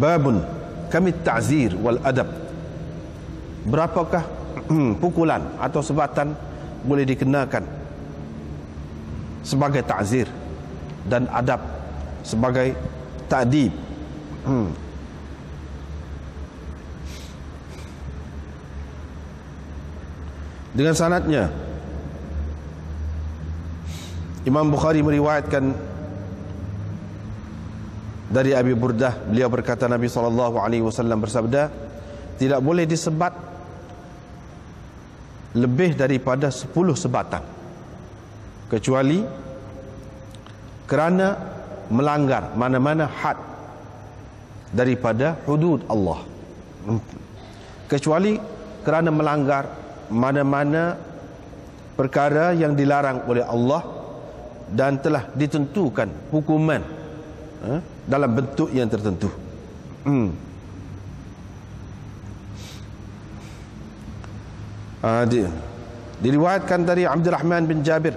babun kami ta'zir wal adab. Berapakah pukulan atau sebatan boleh dikenakan sebagai ta'zir dan adab sebagai ta'dib. Dengan sanadnya Imam Bukhari meriwayatkan dari Abi Burdah, beliau berkata Nabi SAW bersabda, tidak boleh disebat lebih daripada 10 sebatan kecuali kerana melanggar mana-mana had daripada hudud Allah, kecuali kerana melanggar mana-mana perkara yang dilarang oleh Allah dan telah ditentukan hukuman dalam bentuk yang tertentu. Diriwayatkan dari Abdurrahman bin Jabir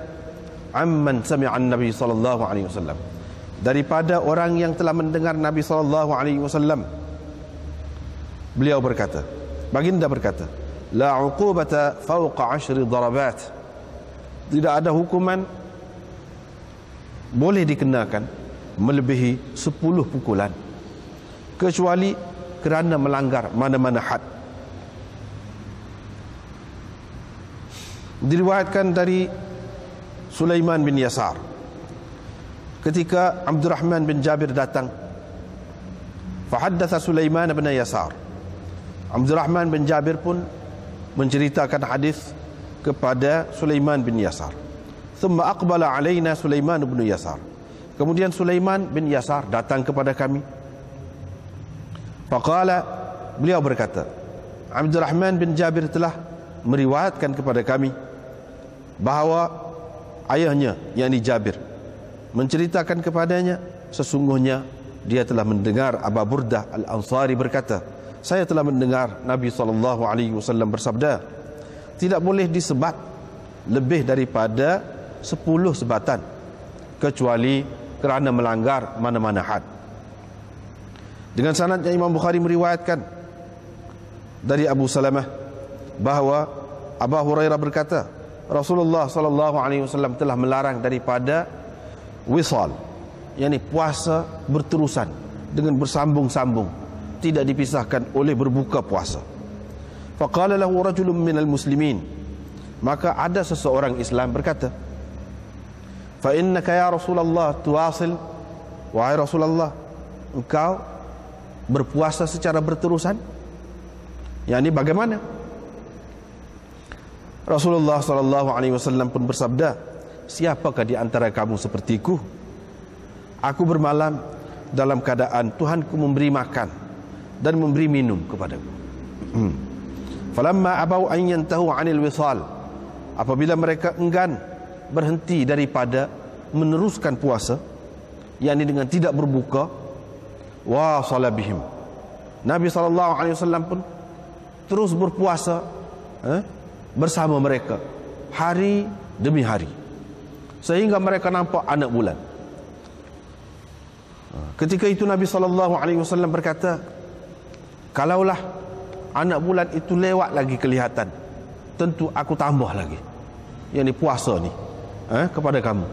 amman sami'an Nabi sallallahu alaihi wasallam, daripada orang yang telah mendengar Nabi sallallahu alaihi wasallam, beliau berkata, baginda berkata, la uqubata fawqa 10 darabat, tidak ada hukuman boleh dikenakan melebihi 10 pukulan kecuali kerana melanggar mana-mana had. Diriwayatkan dari Sulaiman bin Yasar, ketika Abdurrahman bin Jabir datang, fahaddatha Sulaiman bin Yasar, Abdurrahman bin Jabir pun menceritakan hadis kepada Sulaiman bin Yasar. Thumma aqbala alaina Sulaiman bin Yasar, kemudian Sulaiman bin Yasar datang kepada kami. Faqala, beliau berkata, Abdurrahman bin Jabir telah meriwayatkan kepada kami bahawa ayahnya, yakni Jabir, menceritakan kepadanya sesungguhnya dia telah mendengar Abu Burdah Al-Ansari berkata, saya telah mendengar Nabi SAW bersabda, tidak boleh disebat lebih daripada 10 sebatan kecuali kerana melanggar mana-mana had. Dengan sanadnya Imam Bukhari meriwayatkan dari Abu Salamah bahawa Abu Hurairah berkata, Rasulullah SAW telah melarang daripada wisal, yakni puasa berterusan dengan bersambung-sambung, tidak dipisahkan oleh berbuka puasa. Faqala lahu rajulun minal muslimin, maka ada seseorang Islam berkata, fa innaka ya Rasulullah tuwasil, wahai Rasulullah, engkau berpuasa secara berterusan, yakni bagaimana? Rasulullah SAW pun bersabda, siapakah di antara kamu sepertiku? Aku bermalam dalam keadaan Tuhanku memberi makan dan memberi minum kepadaku. Falamma abau an yantahu 'anil wisal, apabila mereka enggan berhenti daripada meneruskan puasa, yakni dengan tidak berbuka, wa salabihim, Nabi SAW pun terus berpuasa bersama mereka hari demi hari sehingga mereka nampak anak bulan. Ketika itu Nabi SAW berkata, kalaulah anak bulan itu lewat lagi kelihatan, tentu aku tambah lagi, yakni puasa ni kepada kamu.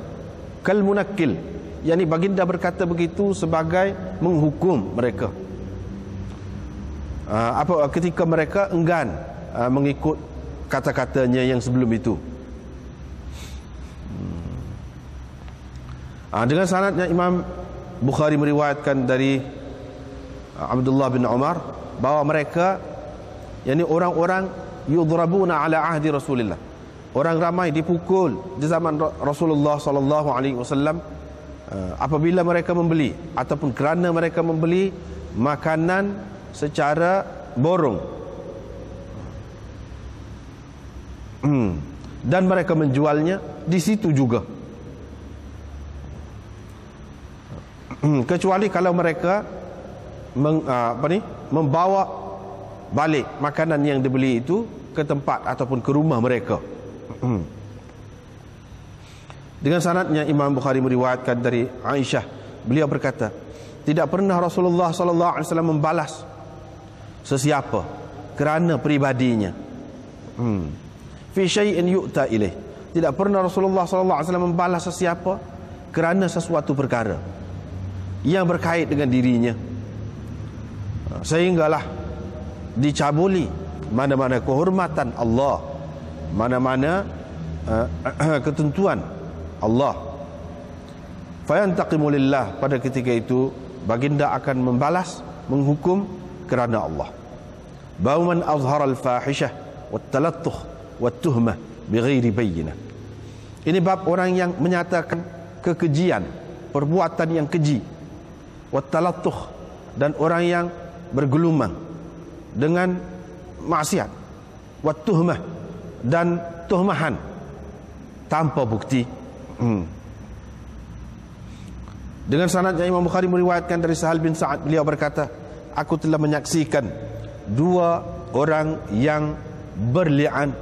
Kal munakkil, yakni baginda berkata begitu sebagai menghukum mereka ketika mereka enggan mengikut kata-katanya yang sebelum itu. Dengan sanadnya Imam Bukhari meriwayatkan dari Abdullah bin Umar bahawa mereka, yakni orang-orang, yudrabuna ala ahdi Rasulillah, orang ramai dipukul di zaman Rasulullah SAW apabila mereka membeli ataupun kerana mereka membeli makanan secara borong, dan mereka menjualnya di situ juga, kecuali kalau mereka membawa balik makanan yang dibeli itu ke tempat ataupun ke rumah mereka. Dengan sanadnya Imam Bukhari meriwayatkan dari Aisyah, beliau berkata, tidak pernah Rasulullah sallallahu alaihi wasallam membalas sesiapa kerana pribadinya. Fi syai'in yu'ta ilaih. Tidak pernah Rasulullah sallallahu alaihi wasallam membalas sesiapa kerana sesuatu perkara yang berkait dengan dirinya, sehinggalah dicabuli mana-mana kehormatan Allah, mana-mana ketentuan Allah. Fayantaqimu lillah, pada ketika itu baginda akan membalas, menghukum kerana Allah. Bau man azhara al-fahishah wat-talattuh wat-tuhmah bighairi bayyinah. Ini bab orang yang menyatakan kekejian, perbuatan yang keji, wat-talattuh, dan orang yang bergelumang dengan maksiat, wat-tuhmah, dan tuhmahan tanpa bukti. Dengan sanadnya Imam Bukhari meriwayatkan dari Sahal bin Sa'ad, beliau berkata, aku telah menyaksikan dua orang yang berli'an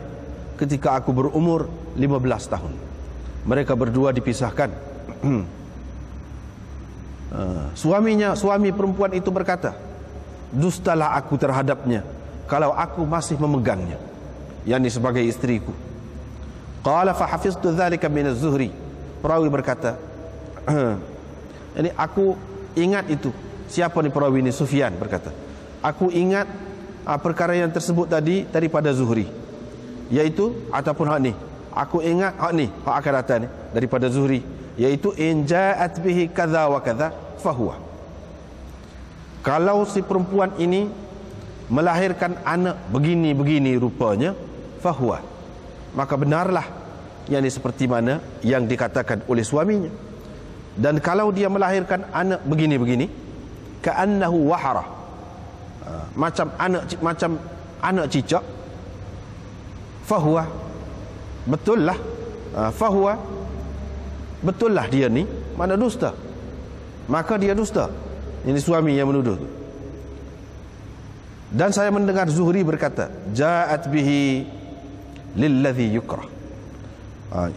ketika aku berumur 15 tahun. Mereka berdua dipisahkan. Suami perempuan itu berkata, dustalah aku terhadapnya kalau aku masih memegangnya, yakni sebagai istriku. Qala fa hafiztu dzalika min az-Zuhri. Perawi berkata, ini aku ingat itu. Siapa ni perawi ini? Sufyan berkata, aku ingat perkara yang tersebut tadi daripada Zuhri, yaitu ataupun hak ni, aku ingat hak ni, hak akan datang ni daripada Zuhri, yaitu in ja'at bihi kadza wa kadza fahuwa. Kalau si perempuan ini melahirkan anak begini-begini rupanya, fahuwa, maka benarlah yang seperti mana yang dikatakan oleh suaminya. Dan kalau dia melahirkan anak begini-begini, ka'annahu wahara, macam anak cicak, fahuwa, betul lah, fahuwa, betul lah dia ni mana dusta, maka dia dusta. Ini suami yang menuduh. Dan saya mendengar Zuhri berkata, ja'at bihi lilladhi yukrah.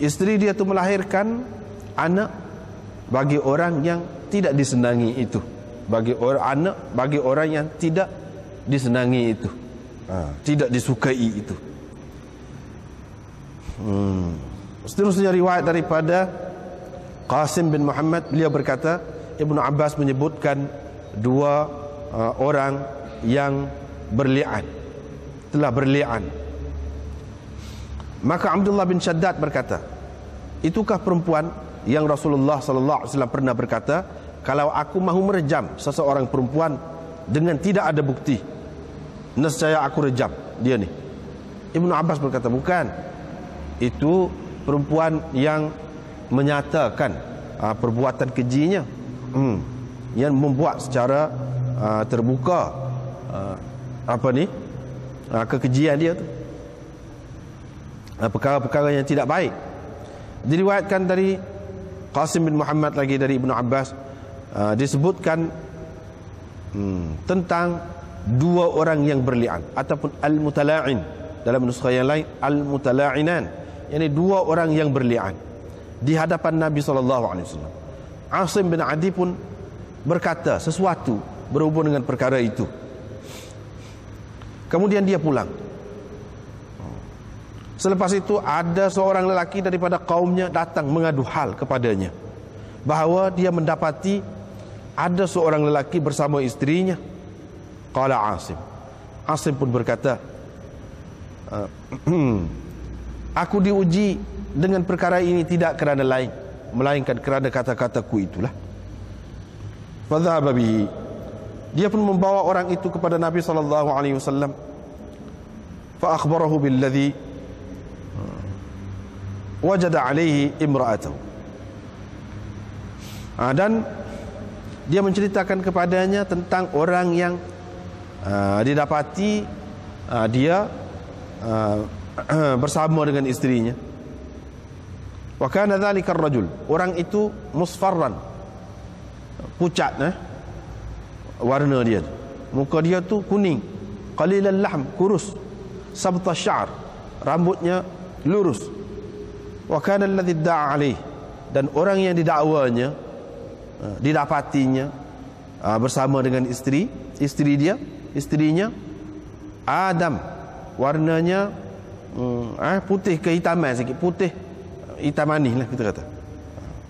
Isteri dia tu melahirkan anak bagi orang yang tidak disenangi itu, bagi orang anak bagi orang yang tidak disenangi itu, tidak disukai itu. Seterusnya riwayat daripada Qasim bin Muhammad, beliau berkata, Ibnu Abbas menyebutkan dua orang yang berli'an, telah berli'an. Maka Abdullah bin Shaddad berkata, itukah perempuan yang Rasulullah sallallahu alaihi wasallam pernah berkata, kalau aku mahu merejam seseorang perempuan dengan tidak ada bukti, nescaya aku rejam dia ni. Ibnu Abbas berkata, bukan, itu perempuan yang menyatakan perbuatan kejinya, yang membuat secara terbuka kekejian dia tu, perkara-perkara yang tidak baik. Diriwayatkan dari Qasim bin Muhammad lagi dari Ibnu Abbas, disebutkan tentang dua orang yang berli'an ataupun al-mutala'in, dalam nuskha yang lain al-mutala'inan, yakni dua orang yang berli'an di hadapan Nabi SAW. Asim bin Adi pun berkata sesuatu berhubung dengan perkara itu. Kemudian dia pulang. Selepas itu ada seorang lelaki daripada kaumnya datang mengadu hal kepadanya, bahawa dia mendapati ada seorang lelaki bersama isterinya. Qala Asim. Asim pun berkata, aku diuji dengan perkara ini tidak kerana lain, melainkan kerana kata-kataku itulah. Fadhahaba bihi. Dia pun membawa orang itu kepada Nabi SAW. Fa akhbarahu billadhi wajada alaihi imra'atahu. Dan dia menceritakan kepadanya tentang orang yang didapati dia bersama dengan isterinya. Wa kana dhalika ar-rajul, orang itu musfarran, pucat, warna dia, muka dia tu kuning, qalilal lahm, kurus, sabta sya'r, rambutnya lurus. Wa kana alladhi da'a alaih, dan orang yang didakwanya, didapatinya bersama dengan isterinya Adam, warnanya putih kehitaman sikit, putih hitam manis lah kita kata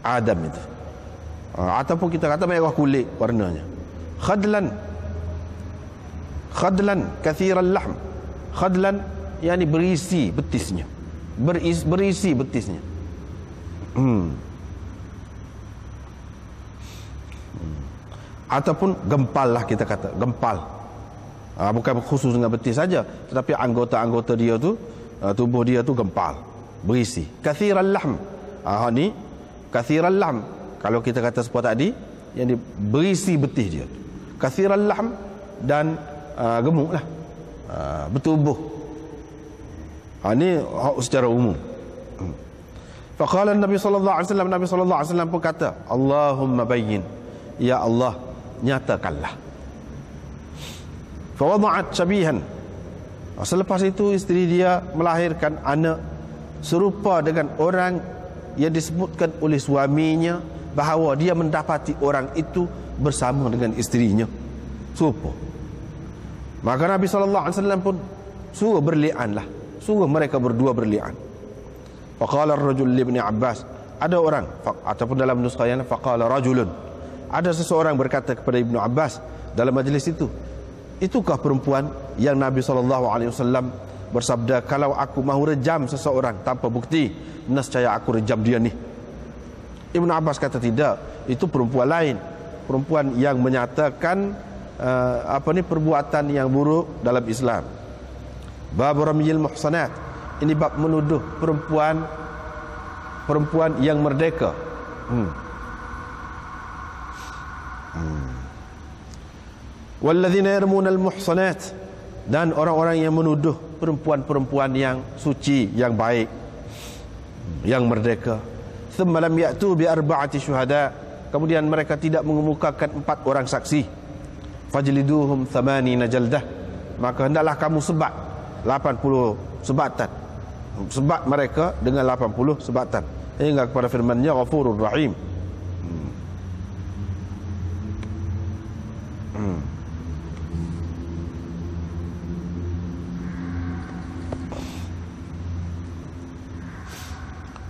Adam itu, ataupun kita kata merah kulit warnanya. Khadlan kathiran lahm. Khadlan yakni berisi betisnya, berisi betisnya. Ataupun gempal lah kita kata, gempal. Bukan khusus dengan betis saja, tetapi anggota-anggota dia tu, tubuh dia tu gempal, berisi. Kathiran lahm. Ni kathiran lahm. Kalau kita kata seperti tadi, yang berisi betis dia. Kathiran lahm dan gemuk lah, bertubuh. Ini secara umum. Faqala Nabi sallallahu alaihi wasallam, Nabi sallallahu alaihi wasallam pun kata, Allahumma bayyin, ya Allah, nyatakanlah. Fawada'at syabihan. Selepas itu isteri dia melahirkan anak serupa dengan orang yang disebutkan oleh suaminya bahawa dia mendapati orang itu bersama dengan isterinya. Serupa. Maka Nabi sallallahu alaihi wasallam pun suruh berli'anlah, suruh mereka berdua berli'an. Faqala ar-rajul li Ibn Abbas, ada orang ataupun dalam nuskah yang faqala rajulun, ada seseorang berkata kepada Ibnu Abbas dalam majlis itu, itukah perempuan yang Nabi SAW bersabda, kalau aku mahu rejam seseorang tanpa bukti, nescaya aku rejam dia ni. Ibnu Abbas kata tidak, itu perempuan lain, perempuan yang menyatakan perbuatan yang buruk dalam Islam. Bab ramyil muhsanat, ini bab menuduh perempuan yang merdeka. Walladzina yarmuna al-muhsanat, dan orang-orang yang menuduh perempuan-perempuan yang suci, yang baik, yang merdeka. Thumma lam ya'tu bi arba'ati syuhada, kemudian mereka tidak mengemukakan 4 orang saksi. Fajliduhum 80 jaldah, maka hendaklah kamu sebat 80 sebatan, sebat mereka dengan 80 sebatan, hingga kepada firman-Nya Ghafurur Rahim.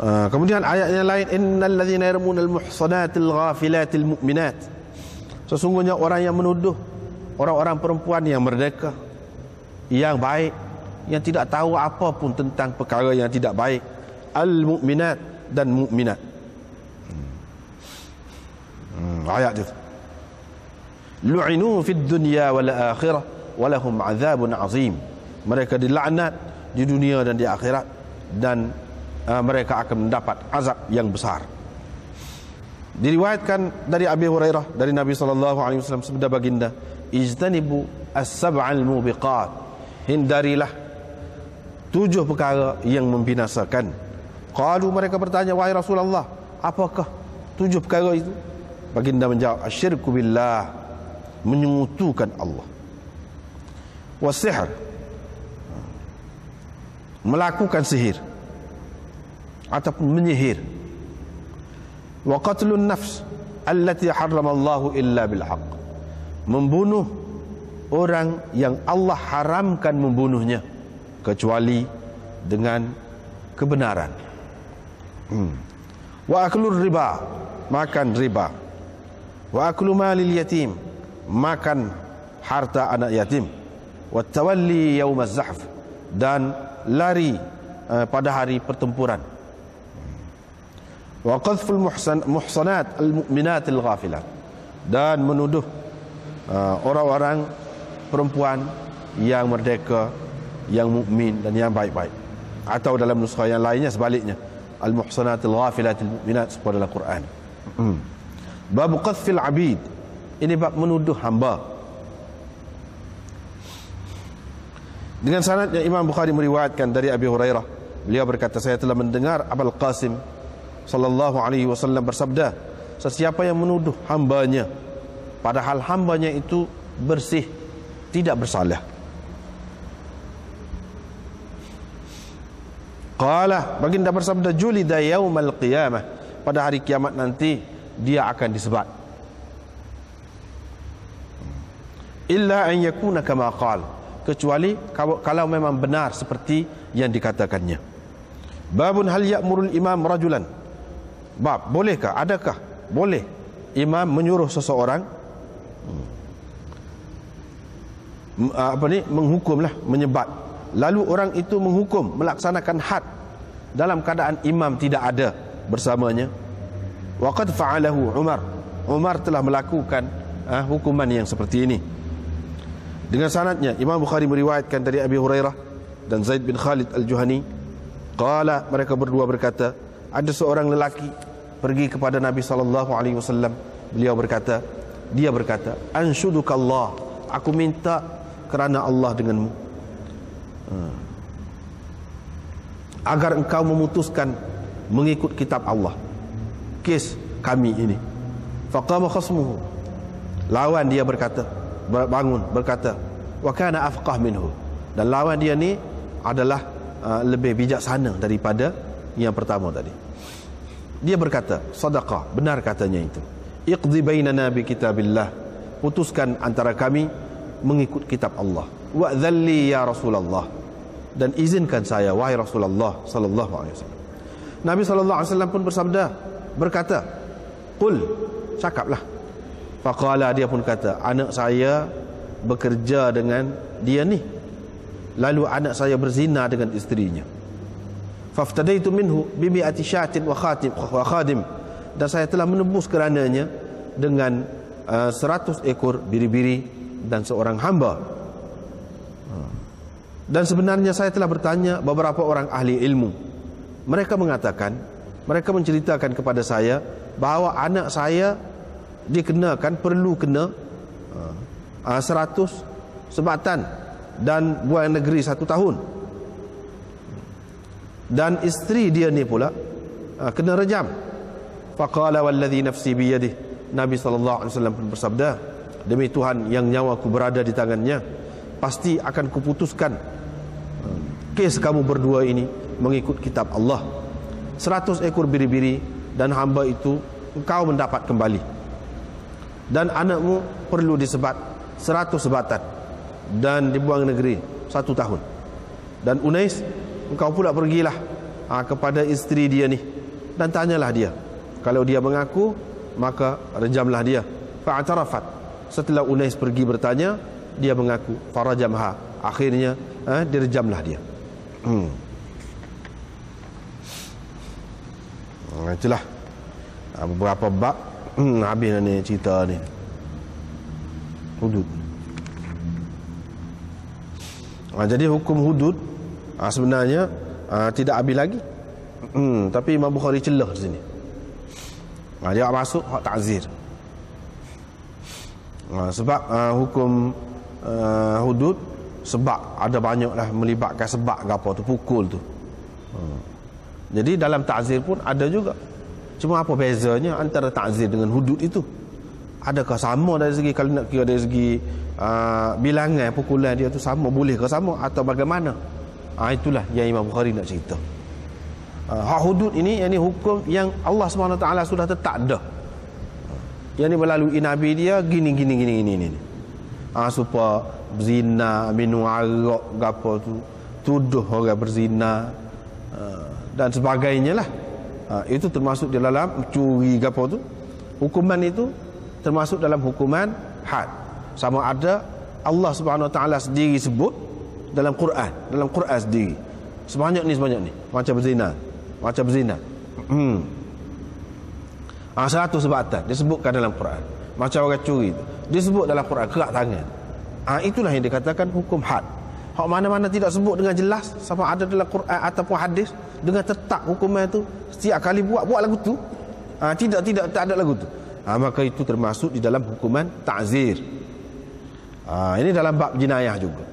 Kemudian ayat yang lain, innal ladzina yarmunal muhsanatil ghafilatil mu'minat, sesungguhnya orang yang menuduh orang-orang perempuan yang merdeka, yang baik, yang tidak tahu apa pun tentang perkara yang tidak baik, al-mu'minat dan mu'minat. Ayat itu, lu'inu fid dunya wal akhirah wa lahum 'adzabun 'azim, mereka dilaknat di dunia dan di akhirat, dan mereka akan mendapat azab yang besar. Diriwayatkan dari Abi Hurairah dari Nabi SAW sabda baginda, ijtanibu as-sab'al mubiqat, hindarilah 7 perkara yang membinasakan. Qalu, mereka bertanya, wahai Rasulullah, apakah 7 perkara itu? Baginda menjawab, asyirku billah, menyekutukan Allah, wasihr, melakukan sihir ataupun menyihir, wa qatlun nafs allati harramallahu illa bil haqq, membunuh orang yang Allah haramkan membunuhnya kecuali dengan kebenaran. Wa aklur riba, makan riba. Wa aklu malil yatim, makan harta anak yatim. Wa tawalli yaumaz zahf, dan lari pada hari pertempuran. Wa qadhful muhsanat al-mu'minatil ghafilat, dan menuduh orang-orang perempuan yang merdeka, yang mukmin dan yang baik-baik. Atau dalam nuskah yang lainnya sebaliknya, al-muhsanatil ghafilatil mu'minat seperti dalam Quran. Bab qadhfil abid, ini bab menuduh hamba. Dengan sanadnya Imam Bukhari meriwayatkan dari Abi Hurairah, beliau berkata, saya telah mendengar Abul Qasim sallallahu alaihi wasallam bersabda, sesiapa yang menuduh hambanya padahal hambanya itu bersih, tidak bersalah. Qala, baginda bersabda, julida yaumal qiyamah, pada hari kiamat nanti dia akan disebat. illa an yakuna kama qal, kecuali kalau memang benar seperti yang dikatakannya. Babun hal ya'murul imam rajulan, bab bolehkah, adakah boleh imam menyuruh seseorang menghukumlah, menyebat, lalu orang itu menghukum, melaksanakan had dalam keadaan imam tidak ada bersamanya. Waqad fa'alahu Umar telah melakukan hukuman yang seperti ini. Dengan sanadnya Imam Bukhari meriwayatkan dari Abi Hurairah dan Zaid bin Khalid Al-Juhani, qala, mereka berdua berkata, ada seorang lelaki pergi kepada Nabi sallallahu alaihi wasallam. Dia berkata, anshudukallah, aku minta kerana Allah denganmu agar engkau memutuskan mengikut kitab Allah kes kami ini. Faqama khasmuhu, lawan dia bangun berkata, wa kana afqah minhu, dan lawan dia ni adalah lebih bijaksana daripada yang pertama tadi. Dia berkata, sadaqah, benar katanya itu. Iqdi bainana bi kitabillah, putuskan antara kami mengikut kitab Allah. Wa dzalli ya Rasulullah, dan izinkan saya wahai Rasulullah sallallahu alaihi wasallam. Nabi sallallahu alaihi wasallam pun berkata, qul, cakaplah. Faqala, dia pun kata, anak saya bekerja dengan dia ni, lalu anak saya berzina dengan isterinya. Faftadaitu minhu bi mi'ati syatin wa khadim, dan saya telah menebus kerananya dengan 100 ekor biri-biri dan seorang hamba. Dan sebenarnya saya telah bertanya beberapa orang ahli ilmu. Mereka menceritakan kepada saya bahawa anak saya perlu kena 100 sebatan dan buang negeri 1 tahun. Dan isteri dia ni pula kena rejam. Faqala walladhi nafsi biyadih, Nabi sallallahu alaihi wasallam pun bersabda, demi Tuhan yang nyawaku berada di tangannya, pasti akan kuputuskan kes kamu berdua ini mengikut kitab Allah. 100 ekor biri-biri dan hamba itu engkau mendapat kembali, dan anakmu perlu disebat 100 sebatan dan dibuang negeri 1 tahun. Dan Unais, engkau pula pergilah kepada isteri dia ni dan tanyalah dia. Kalau dia mengaku, maka rejamlah dia. Fa'tarafat, setelah Unais pergi bertanya, dia mengaku. Farajamha, akhirnya direjamlah dia. Itulah beberapa bab habis ni cerita ni. Hudud. Jadi hukum hudud sebenarnya tidak habis lagi. Tapi Imam Bukhari celah di sini. Dia masuk hak ta'zir. Sebab hukum hudud, sebab ada banyaklah melibatkan sebab ke apa tu, pukul tu. Jadi dalam ta'zir pun ada juga. Cuma apa bezanya antara ta'zir dengan hudud itu? Adakah sama dari segi, kalau nak kira dari segi bilangan pukulan dia tu sama, boleh ke sama atau bagaimana? Itulah yang Imam Bukhari nak cerita. Hak hudud ini, yang ni hukum yang Allah SWT sudah tetap dah. Yang ni melalui Nabi dia gini. Supaya berzina, minum arak gapo tu, tuduh orang berzina dan sebagainya lah. Itu termasuk di dalam curi gapo tu. Hukuman itu termasuk dalam hukuman had. Sama ada Allah SWT sendiri sebut dalam Quran sendiri. Sebanyak ni macam berzina. 100 sebatan disebutkan dalam Quran. Macam orang curi tu disebut dalam Quran, kerak tangan. Itulah yang dikatakan hukum had. Hak mana-mana tidak sebut dengan jelas, sama ada dalam Quran ataupun hadis, dengan tetap hukuman itu setiap kali buat lagu tu. Tak ada lagu tu. Maka itu termasuk di dalam hukuman ta'zir. Ini dalam bab jenayah juga.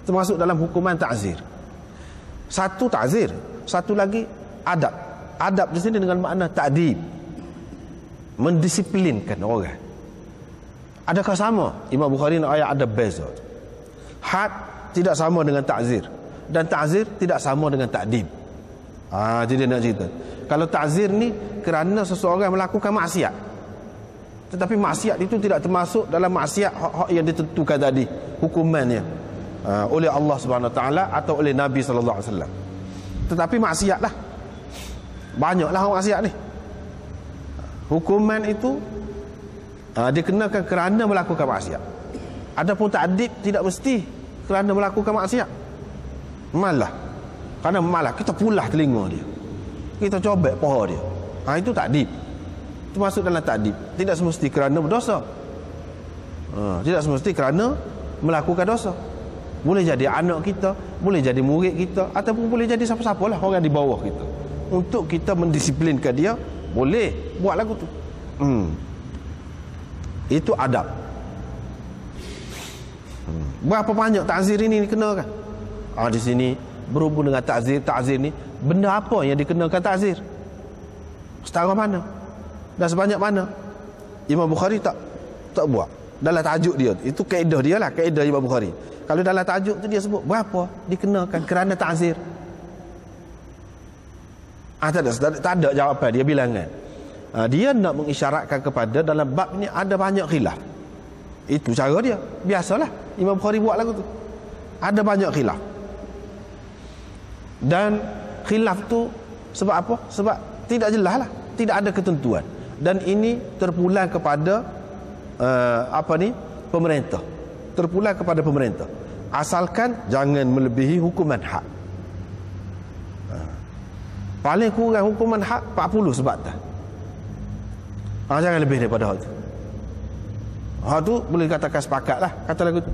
Termasuk dalam hukuman ta'zir. Satu ta'zir, satu lagi adab. Adab di sini dengan makna ta'dib, mendisiplinkan orang. Adakah sama? Imam Bukhari nak ayat ada beza. Had tidak sama dengan ta'zir, dan ta'zir tidak sama dengan ta'dib. Jadi nak cerita, kalau ta'zir ni kerana seseorang melakukan maksiat, Tetapi maksiat itu tidak termasuk dalam maksiat hak yang ditentukan tadi hukumannya oleh Allah Subhanahu Wa Taala atau oleh Nabi sallallahu alaihi wasallam. Tetapi maksiatlah. Banyaklah orang maksiat ni. Hukuman itu dikenakan kerana melakukan maksiat. Adapun ta'dib tidak mesti kerana melakukan maksiat. Malah kita pulah telinga dia, kita cobek paha dia, itu ta'dib. Itu masuk dalam ta'dib. Tidak semesti kerana berdosa, tidak semesti kerana melakukan dosa. Boleh jadi anak kita, boleh jadi murid kita, ataupun boleh jadi siapa-siapa lah orang di bawah kita. Untuk kita mendisiplinkan dia, boleh buat lagu tu. Itu adab. Berapa banyak ta'zir ini dikenakan? Di sini berhubung dengan ta'zir ni, benda apa yang dikenakan ta'zir? Setara mana? Dan sebanyak mana? Imam Bukhari tak buat dalam tajuk dia. Itu kaedah dia lah, kaedah Imam Bukhari. Kalau dalam tajuk tu dia sebut berapa dikenakan kerana ta'zir. Tak ada jawapan dia bilangan. Dia nak mengisyaratkan kepada dalam bab ni ada banyak khilaf. Itu cara dia. Biasalah Imam Bukhari buat lagu tu. Ada banyak khilaf. Dan khilaf tu sebab apa? Sebab tidak jelas lah, tidak ada ketentuan. Dan ini terpulang kepada pemerintah. Terpulang kepada pemerintah. Asalkan jangan melebihi hukuman had. Paling kurang hukuman had 40 sebatan. Jangan lebih daripada hak tu. Hak tu boleh katakan sepakat lah, kata lagu tu.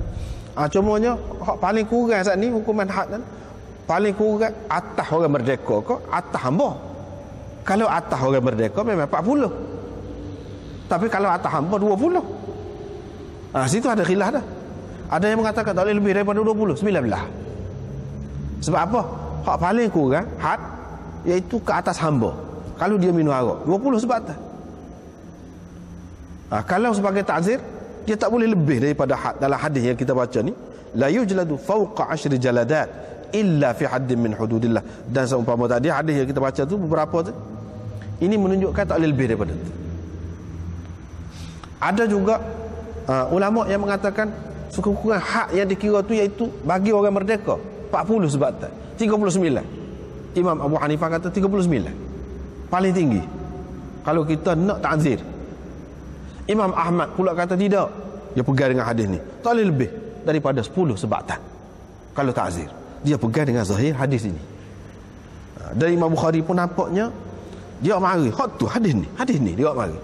Cumanya hak paling kurang saat ni hukuman had kan, paling kurang atas orang merdeka ke atas hamba. Kalau atas orang merdeka memang 40. Tapi kalau atas hamba 20. Situ ada khilaf dah. Ada yang mengatakan tak boleh lebih daripada 20, 19. Sebab apa? Hak paling kurang had iaitu ke atas hamba. Kalau dia minum arak 20 sebatan. Kalau sebagai ta'zir, dia tak boleh lebih daripada had. Dalam hadis yang kita baca ni, la yujladu fawqa 10 jaladat illa fi haddin min hududillah. Dan seumpama tadi hadis yang kita baca tu beberapa tu, ini menunjukkan tak boleh lebih daripada itu. Ada juga ulama yang mengatakan sekurang-kurang hak yang dikira tu iaitu bagi orang merdeka 40 sebatan, 39. Imam Abu Hanifah kata 39 paling tinggi kalau kita nak ta'zir. Imam Ahmad pula kata tidak, dia pegang dengan hadis ni tak boleh lebih daripada 10 sebatan kalau ta'zir. Dia pegang dengan zahir hadis ini. Dan Imam Bukhari pun nampaknya dia mari hak tu hadis ni dia mari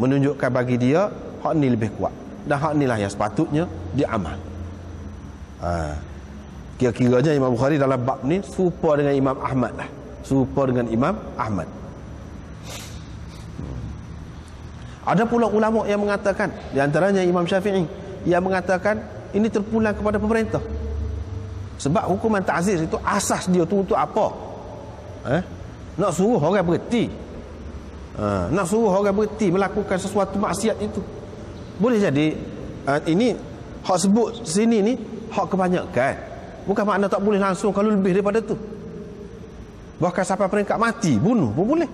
menunjukkan bagi dia hak ni lebih kuat, dan hak inilah yang sepatutnya diamal. Kira-kiranya Imam Bukhari dalam bab ni serupa dengan Imam Ahmad lah, serupa dengan Imam Ahmad. Ada pula ulama yang mengatakan, di antaranya Imam Syafi'i, yang mengatakan ini terpulang kepada pemerintah. Sebab hukuman ta'zir itu asas dia tu untuk apa? Nak suruh orang berhenti. Nak suruh orang berhenti melakukan sesuatu maksiat itu. Boleh jadi ini hak sebut sini ni hak kebanyakan. Bukan makna tak boleh langsung kalau lebih daripada tu. Bahkan sampai peringkat mati, bunuh pun boleh.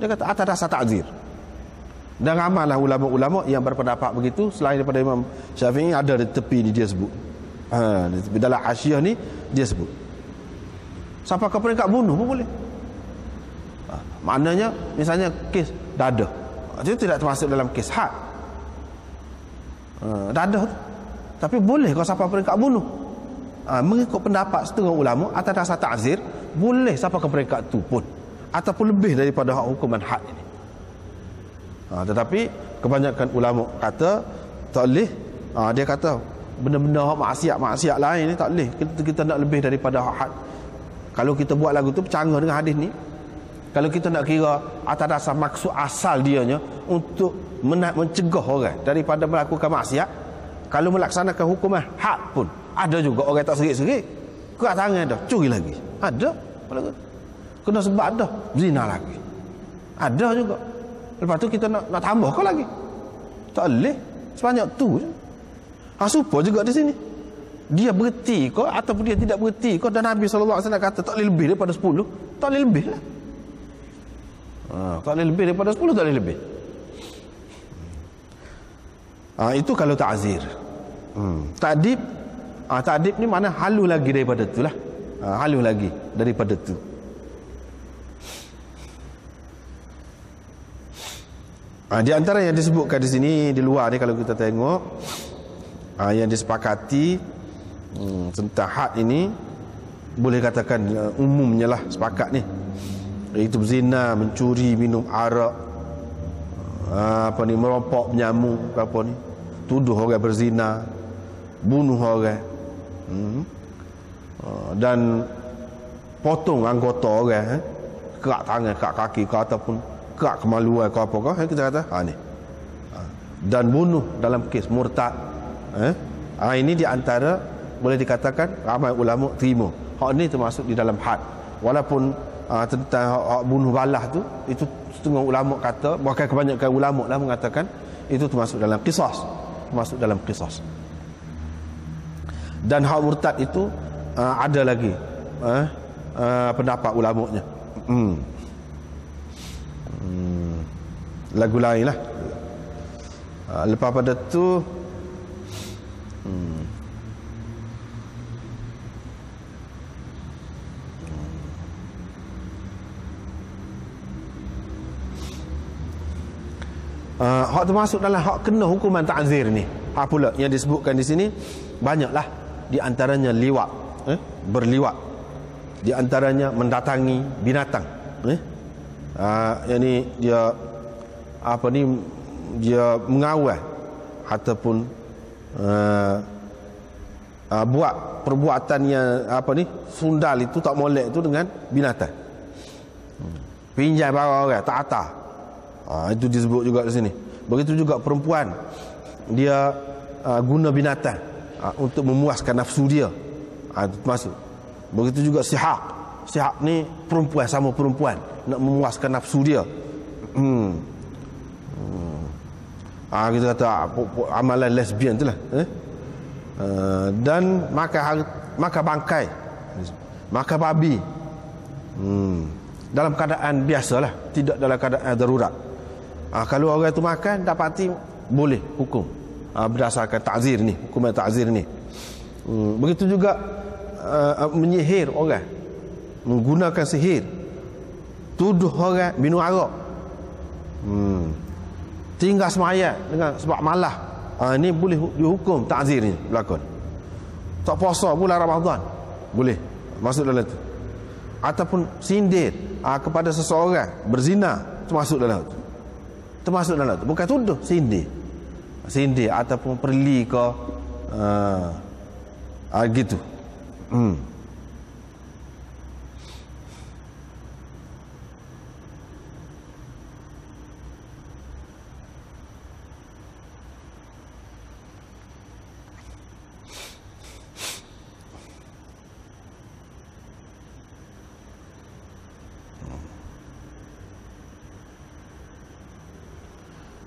Dia kata atas dasar ta'zir. Dan ramailah ulama-ulama yang berpendapat begitu. Selain daripada Imam Syafi'i, ada di tepi ni dia sebut. Di tepi dalam Hasyiah ni dia sebut sampai ke peringkat bunuh pun boleh. Maknanya misalnya kes dadah, itu tidak termasuk dalam kes had. Dadah tu, tapi boleh kalau sampai peringkat bunuh. Mengikut pendapat setengah ulama atas dasar ta'zir, boleh sampai ke peringkat tu pun, ataupun lebih daripada hukuman had ini. Tetapi kebanyakan ulama kata tak boleh. Dia kata benda-benda maksiat lain ni tak boleh kita nak lebih daripada had. Kalau kita buat lagu tu bercanggah dengan hadis ni, kalau kita nak kira atas dasar maksud asal dianya untuk mencegah orang daripada melakukan maksiat, kalau melaksanakan hukuman had pun ada juga orang tak serik-serik, kerat tangan dah curi lagi, ada. Kena sebab dah zina lagi, ada juga. Lepas tu kita nak tambah kau lagi, tak boleh. Sebanyak tu je. Serupa juga di sini. Dia berhenti kau ataupun dia tidak berhenti kau, dan Nabi SAW kata tak boleh lebih daripada 10. Tak boleh lebih lah. Tak boleh lebih daripada 10, tak boleh lebih. Itu kalau ta'zir. Ta'dib, ta'dib ni mana halus lagi daripada tu lah. Halus lagi daripada tu. Di antara yang disebutkan di sini, di luar ni kalau kita tengok, yang disepakati tentang had ini, boleh katakan umumnya lah sepakat ni, iaitu berzina, mencuri, minum arak, merompok, menyamuk, apa ni, tuduh orang berzina, bunuh orang, dan potong anggota orang, kerak tangan, kerak kaki, ke ataupun kerak kemaluan ke apa ke, kita kata ni, dan bunuh dalam kes murtad. Ini di antara boleh dikatakan ramai ulama terima hak ni termasuk di dalam had, walaupun tentang hak bunuh balah tu, itu setengah ulama kata, bahkan kebanyakan ulama lah mengatakan itu termasuk dalam qisas, termasuk dalam qisas. Dan hak murtad itu ada lagi pendapat ulamanya. Lagu lain lah. Lepas pada tu hak termasuk dalam hak kena hukuman ta'zir ni. Hak pula yang disebutkan di sini banyaklah, di antaranya liwat, berliwat, di antaranya mendatangi binatang, yang ni dia apa ni, dia mengawal ataupun buat perbuatan yang apa ni, sundal itu, tak molek itu dengan binatang, pinjam barang orang tak atas, itu disebut juga di sini. Begitu juga perempuan, dia guna binatang untuk memuaskan nafsu dia, itu masuk. Begitu juga sihak. Sihak ni perempuan sama perempuan nak memuaskan nafsu dia. Kita kata amalan lesbian tu lah. Dan maka bangkai, maka babi, dalam keadaan biasalah, tidak dalam keadaan darurat. Kalau orang itu makan, dapati boleh hukum berdasarkan ta'zir ni, hukuman ta'zir ni. Begitu juga menyihir orang, menggunakan sihir, tuduh orang minum arak, tinggal semayat dengan sebab malah, ini boleh dihukum ta'zir ni berlaku. Tak puasa bulan Ramadan, boleh masuk dalam tu. Ataupun sindir kepada seseorang berzina, termasuk dalam tu. Termasuk dalam tu. Bukan tuduh, sindir. Sindir ataupun perli ke gitu.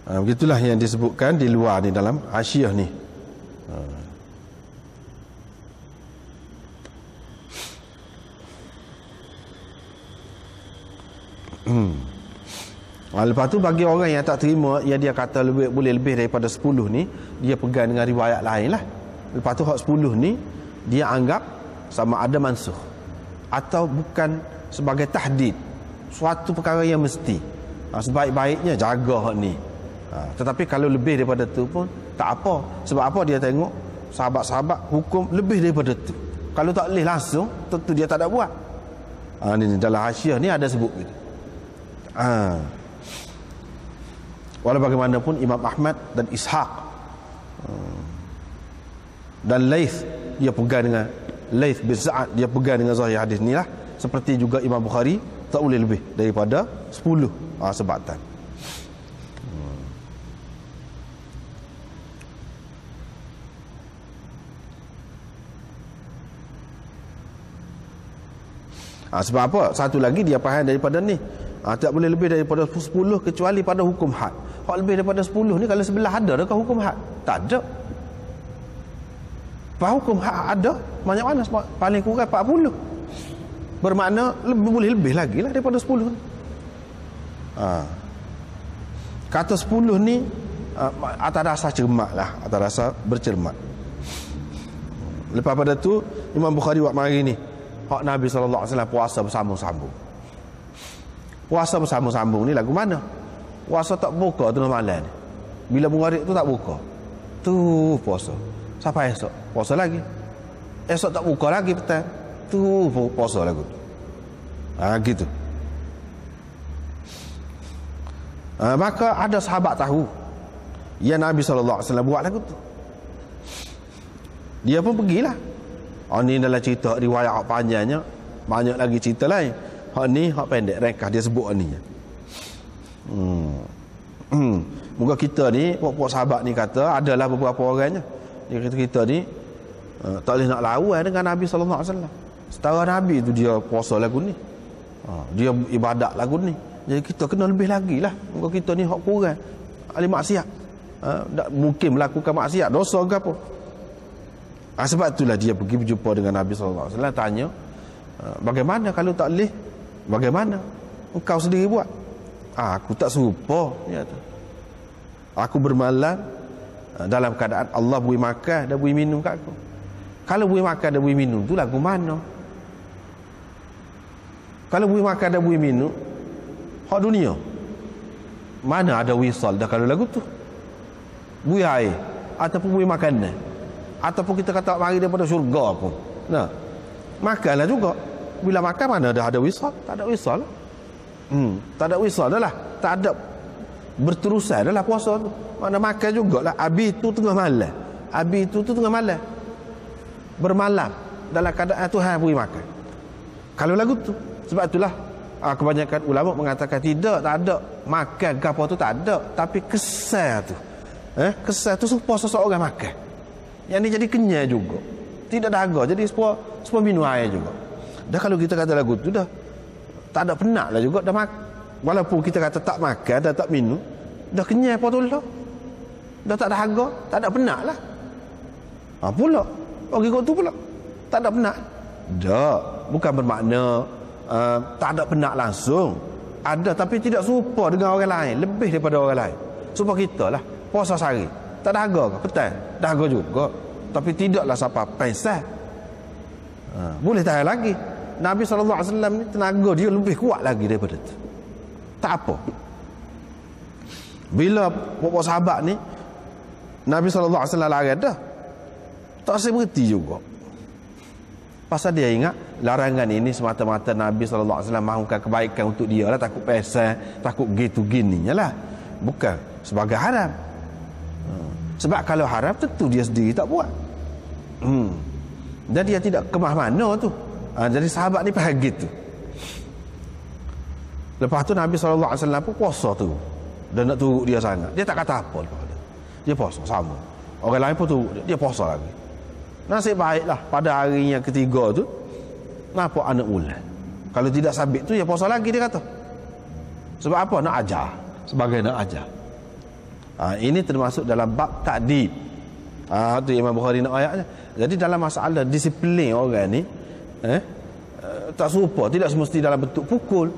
Begitulah yang disebutkan di luar ni, dalam hasyiah ni. Lepas tu bagi orang yang tak terima, yang dia kata boleh lebih daripada 10 ni, dia pegang dengan riwayat lain lah. Lepas tu hak 10 ni dia anggap sama ada mansukh atau bukan sebagai tahdid, suatu perkara yang mesti. Sebaik-baiknya jaga hak ni. Tetapi kalau lebih daripada tu pun tak apa. Sebab apa? Dia tengok sahabat-sahabat hukum lebih daripada tu. Kalau tak boleh langsung, tentu dia tak ada buat. Ni dalam hasyiah ni ada sebut gitu. Walau bagaimanapun Imam Ahmad dan Ishaq dan Laith, dia pegang dengan Laith bin Sa'ad, dia pegang dengan zahir hadis ni lah. Seperti juga Imam Bukhari, tak boleh lebih daripada 10 sebatan. Sebab apa? Satu lagi dia faham daripada ni, tak boleh lebih daripada 10 kecuali pada hukum had. Hak lebih daripada 10 ni kalau sebelah ada adakah hukum had? Tak ada. Pak hukum had ada, banyak mana? Paling kurang 40. Bermakna boleh lebih lagi lah daripada 10 ni. Kata 10 ni atas dasar cermat lah, atas dasar bercermat. Lepas pada tu Imam Bukhari buat mari ni hak Nabi SAW puasa bersambung-sambung. Puasa bersambung-sambung ni lagu mana? Puasa tak buka tengah malam ni. Bila mengarik tu tak buka, tu puasa sampai esok puasa lagi, esok tak buka lagi petang, tu puasa lagu tu. Gitu. Maka ada sahabat tahu yang Nabi SAW buat lagu tu. Dia pun pergilah. Ni dalam cerita riwayat hak panjangnya, banyak lagi cerita lain. Hak ni hak pendek ringkas dia sebut ni. Moga kita ni puak-puak sahabat ni kata adalah beberapa orangnya. Dia kata kita ni tak boleh nak lawan dengan Nabi sallallahu alaihi wasallam. Setara Nabi tu dia puasa lagu ni. Dia ibadat lagu ni. Jadi kita kena lebih lagi lah. Moga kita ni hak kurang ahli maksiat. Mungkin melakukan maksiat, dosa ke apa. Sebab itulah dia pergi berjumpa dengan Nabi sallallahu alaihi wasallam, tanya, bagaimana kalau tak boleh? Bagaimana? Engkau sendiri buat. Aku tak serupa, dia kata. Aku bermalam dalam keadaan Allah beri makan dan beri minum kat aku. Kalau beri makan dan beri minum tu lagu mana? Kalau beri makan dan beri minum hak dunia, mana ada wisal dah kalau lagu tu? Beri air ataupun beri makanan, ataupun kita kata mari daripada syurga pun. Nah, makanlah juga. Bila makan mana dah ada wisal? Tak ada wisal. Tak ada wisal dah lah. Tak ada berterusan dah lah puasa tu. Mana makan jugalah. Habis tu tengah malam. Habis tu tengah malam. Bermalam dalam keadaan Tuhan beri makan. Kalau lagu tu. Sebab itulah kebanyakan ulama mengatakan tidak, tak ada. Makan ke apa tu tak ada. Tapi kesan tu. Kesan tu supaya seseorang makan. Yang ni jadi kenyang juga. Tidak dahaga. Jadi supaya minum air juga. Dah kalau kita kata lagu tu dah tak ada penat lah juga dah walaupun kita kata tak makan dah tak minum dah kenyang apa tu lah, dah tak dahaga, tak ada penat lah. Pula bagi kau tu pula tak ada penat dah, bukan bermakna tak ada penat langsung, ada tapi tidak serupa dengan orang lain, lebih daripada orang lain. Supaya kita lah puasa sehari tak dahaga ke petang, dahaga juga tapi tidaklah sampai pengsan. Boleh tahan lagi. Nabi SAW ni tenaga dia lebih kuat lagi daripada tu. Tak apa. Bila bapak sahabat ni Nabi SAW larang dah, tak saya berhenti juga. Pasal dia ingat larangan ini semata-mata Nabi SAW mahukan kebaikan untuk dia lah, takut pesan, takut gitu gini lah. Bukan sebagai haram. Sebab kalau haram tentu dia sendiri tak buat. Dan dia tidak kemah mana tu. Jadi sahabat ni faham gitu. Lepas tu Nabi SAW pun puasa tu. Dan nak turut dia sangat. Dia tak kata apa lepas dia. Dia puasa sama. Orang lain pun turut dia. Dia puasa lagi. Nasib baiklah pada hari yang ketiga tu nampak anak ular. Kalau tidak sabit tu dia puasa lagi dia kata. Sebab apa? Nak ajar. Sebagai nak ajar. Ini termasuk dalam bab ta'dib. Tu Imam Bukhari nak ayatnya. Jadi dalam masalah disiplin orang ni tak serupa, tidak semesti dalam bentuk pukul.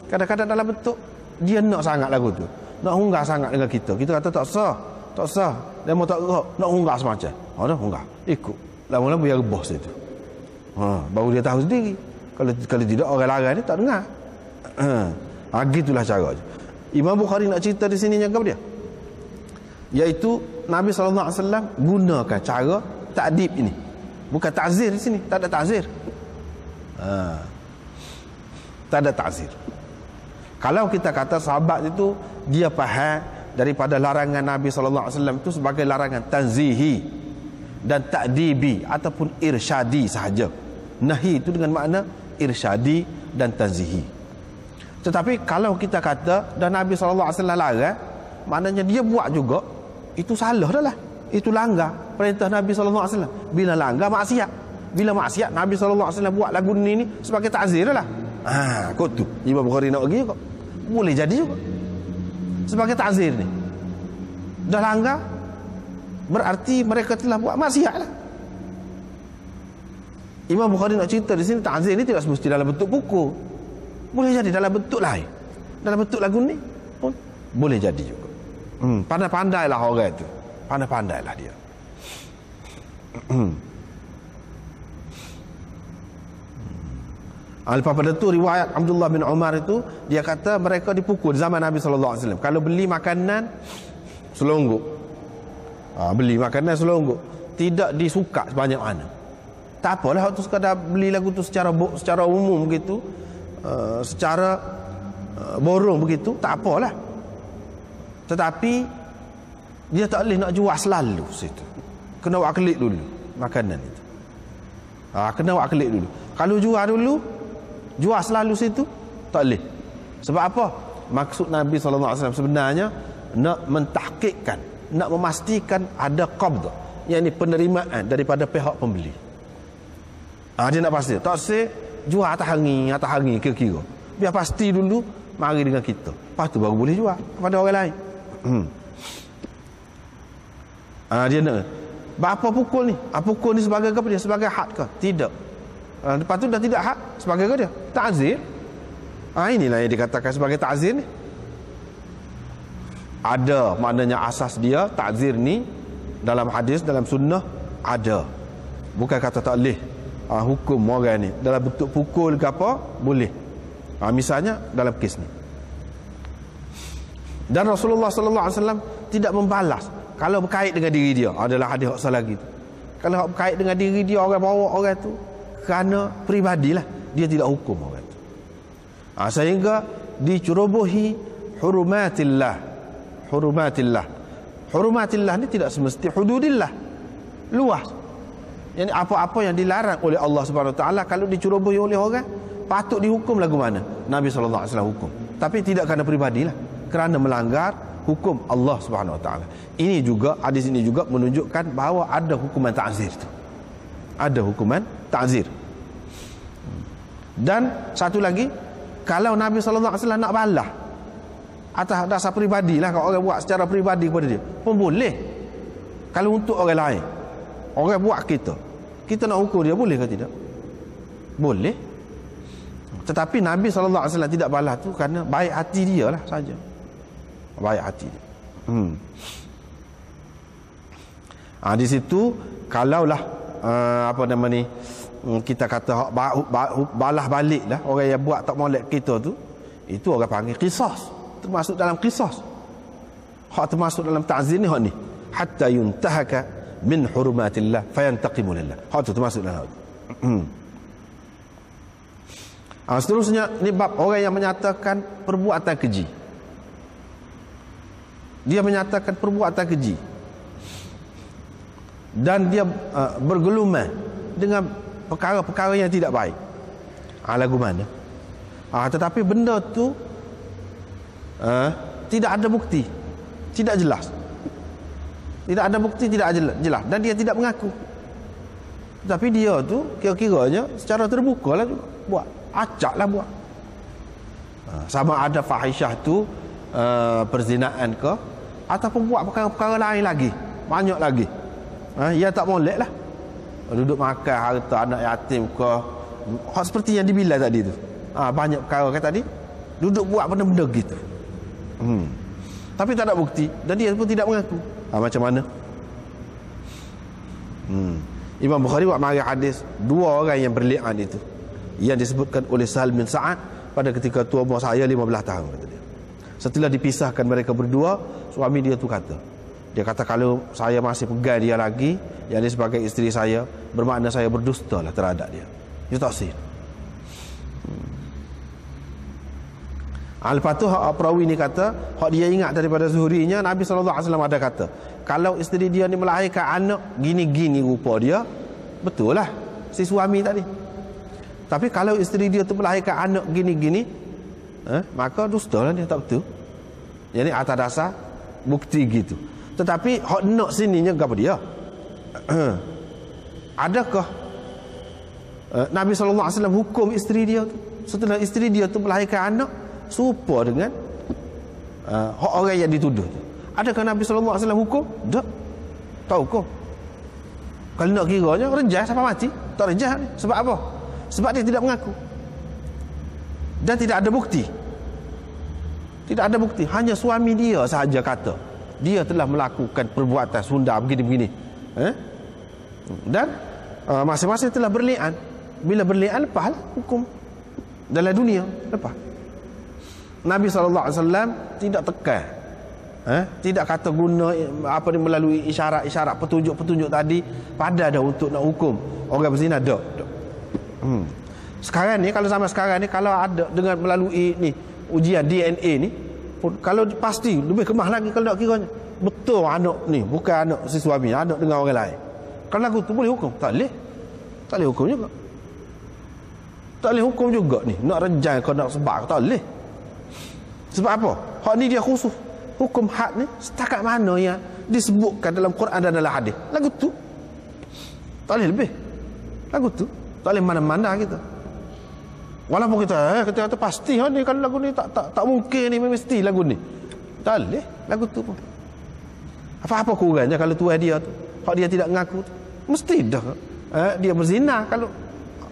Kadang-kadang dalam bentuk dia nak sangat lagu tu, nak hunggah sangat dengan kita. Kita kata tak sah dia mau tak gerak, nak hunggah semacam dah hunggah ikut, lama-lama dia rebah situ. Baru dia tahu sendiri. Kalau tidak orang larang ni tak dengar. Gitulah cara. Imam Bukhari nak cerita di sini apa dia, iaitu Nabi SAW gunakan cara ta'dib ini. Bukan ta'zir di sini, tak ada ta'zir. Tak ada ta'zir. Kalau kita kata sahabat itu dia faham daripada larangan Nabi SAW itu sebagai larangan tanzihi dan ta'dibi ataupun irsyadi sahaja. Nahi itu dengan makna irsyadi dan tanzihi. Tetapi kalau kita kata dan Nabi SAW larang, maknanya dia buat juga, itu salah dah lah. Itu langgar perintah Nabi SAW. Bila langgar maksiat. Bila maksiat Nabi SAW buat lagu ni sebagai ta'zir lah. Kau tu Imam Bukhari nak pergi kok. Boleh jadi juga sebagai ta'zir ni. Dah langgar berarti mereka telah buat maksiat lah. Imam Bukhari nak cerita di sini ta'zir ni tidak semesti dalam bentuk pukul. Boleh jadi dalam bentuk lain. Dalam bentuk lagu ni pun boleh jadi juga. Pandai-pandailah orang itu. Pandai-pandailah dia. Lepas pada tu riwayat Abdullah bin Umar itu, dia kata mereka dipukul zaman Nabi SAW. Kalau beli makanan selonggok, beli makanan selonggok, tidak disuka sebanyak mana. Tak apalah, waktu sekadar beli lagu tu secara umum begitu, secara borong begitu, tak apalah. Tetapi dia tak boleh nak jual selalu situ. Kena buat kelik dulu makanan itu. Kena buat kelik dulu. Kalau jual dulu, jual selalu situ, tak boleh. Sebab apa? Maksud Nabi SAW sebenarnya nak mentahqiqkan, nak memastikan ada qabd, yakni penerimaan daripada pihak pembeli. Dia nak pasti. Tak say jual atas hangi kira-kira. Biar pasti dulu, mari dengan kita. Lepas tu baru boleh jual kepada orang lain. Dia nak apa pukul ni? Pukul ni sebagai apa dia? Sebagai had ke? Tidak. Lepas tu dah tidak had, sebagai apa dia? Ta'zir. Inilah yang dikatakan sebagai ta'zir ni. Ada maknanya asas dia, ta'zir ni dalam hadis, dalam sunnah ada. Bukan kata tak boleh. Hukum orang ni dalam bentuk pukul ke apa, boleh. Misalnya dalam kes ni. Dan Rasulullah SAW tidak membalas kalau berkait dengan diri dia. Adalah hadis hak lagi tu. Kalau berkait dengan diri dia, orang bawa orang tu kerana peribadilah, dia tidak hukum orang tu. Sehingga dicerobohi hurumatillah. Hurumatillah ni tidak semesti hududillah. Luas. Yang apa-apa yang dilarang oleh Allah Subhanahu Wa Taala, kalau dicerobohi oleh orang, patut dihukum lagu mana? Nabi SAW hukum. Tapi tidak kerana peribadilah, kerana melanggar hukum Allah Subhanahu Wa Taala. Ini juga, hadis ini juga menunjukkan bahawa ada hukuman ta'zir tu. Ada hukuman ta'zir. Dan satu lagi, kalau Nabi SAW nak balas atas dasar peribadilah, kalau orang buat secara peribadi kepada dia pun boleh. Kalau untuk orang lain, orang buat kita nak hukum dia, boleh ke tidak? Boleh. Tetapi Nabi SAW tidak balas tu kerana baik hati dia lah saja. Baik hati dia. Di situ kalaulah apa nama ni, kita kata balas balik lah orang yang buat tak molek kita tu, itu orang panggil qisas. Termasuk dalam qisas. Hak termasuk dalam ta'zir ni, hak ni. Hatta yuntahaka min hurumatillah fayantaqimu lillah. Hak tu termasuk dalam hak tu. Seterusnya ni bab orang yang menyatakan perbuatan keji. Dia menyatakan perbuatan keji dan dia bergeluman dengan perkara-perkara yang tidak baik. Lagu mana? Tetapi benda tu tidak ada bukti, tidak jelas. Tidak ada bukti, tidak jelas, dan dia tidak mengaku. Tapi dia tu kira-kiranya secara terbuka lah juga buat, acak lah buat. Sama ada fahisyah tu perzinaan ke, ataupun buat perkara-perkara lain lagi, banyak lagi. Ia tak molek lah, duduk makan harta anak yatim ke, seperti yang dibilang tadi tu. Banyak perkara kan tadi, duduk buat benda-benda gitu. Tapi tak ada bukti, dan dia pun tidak mengaku. Macam mana? Imam Bukhari buat mari hadis dua orang yang berli'an itu, yang disebutkan oleh Sahal bin Sa'ad pada ketika tua umur saya 15 tahun, kata dia. Setelah dipisahkan mereka berdua, suami dia tu kata, dia kata kalau saya masih pegang dia lagi, yang dia sebagai isteri saya, bermakna saya berdusta lah terhadap dia. Dia tak sih. Lepas tu perawi ni kata, hak dia ingat daripada Zuhrinya, Nabi SAW ada kata, kalau isteri dia ni melahirkan anak gini-gini rupa dia, betul lah si suami tadi. Tapi kalau isteri dia tu melahirkan anak gini-gini, maka dusta lah dia, tak betul. Jadi atas dasar bukti gitu. Tetapi hak nak sininya apa dia? Adakah Nabi SAW hukum isteri dia tu setelah isteri dia tu melahirkan anak serupa dengan hak orang yang dituduh tu? Adakah Nabi SAW hukum? Tak hukum. Kalau nak kiranya rejah sampai mati, tak rejah. Sebab apa? Sebab dia tidak mengaku dan tidak ada bukti. Tidak ada bukti, hanya suami dia sahaja kata dia telah melakukan perbuatan sunda begini-begini. Dan masing-masing telah berlian. Bila berlian, lepaslah hukum dalam dunia, lepas. Nabi SAW tidak tekan, tidak kata guna apa ni melalui isyarat-isyarat, petunjuk-petunjuk tadi pada dah untuk nak hukum orang berzina, dak. Sekarang ni, kalau zaman sekarang ni, kalau ada dengan melalui ni ujian DNA ni, kalau pasti lebih kemah lagi kalau nak kiranya betul anak ni bukan anak si suami, anak dengan orang lain. Kalau lagu tu boleh hukum? Tak boleh hukum juga. Tak boleh hukum juga ni. Nak rejang kau nak sebab tak boleh. Sebab apa? Hak ni dia khusus. Hukum had ni setakat mana yang disebutkan dalam Quran dan dalam hadis. Lagu tu tak boleh lebih. Lagu tu tak boleh mana-mana kita. Walaupun kita kata pasti ni kalau lagu ni tak mungkin ni, mesti lagu ni. Tak boleh lagu tu pun. Apa-apa kurangnya kalau tuan dia tu, hak dia tidak mengaku tu, mesti dah dia berzina. Kalau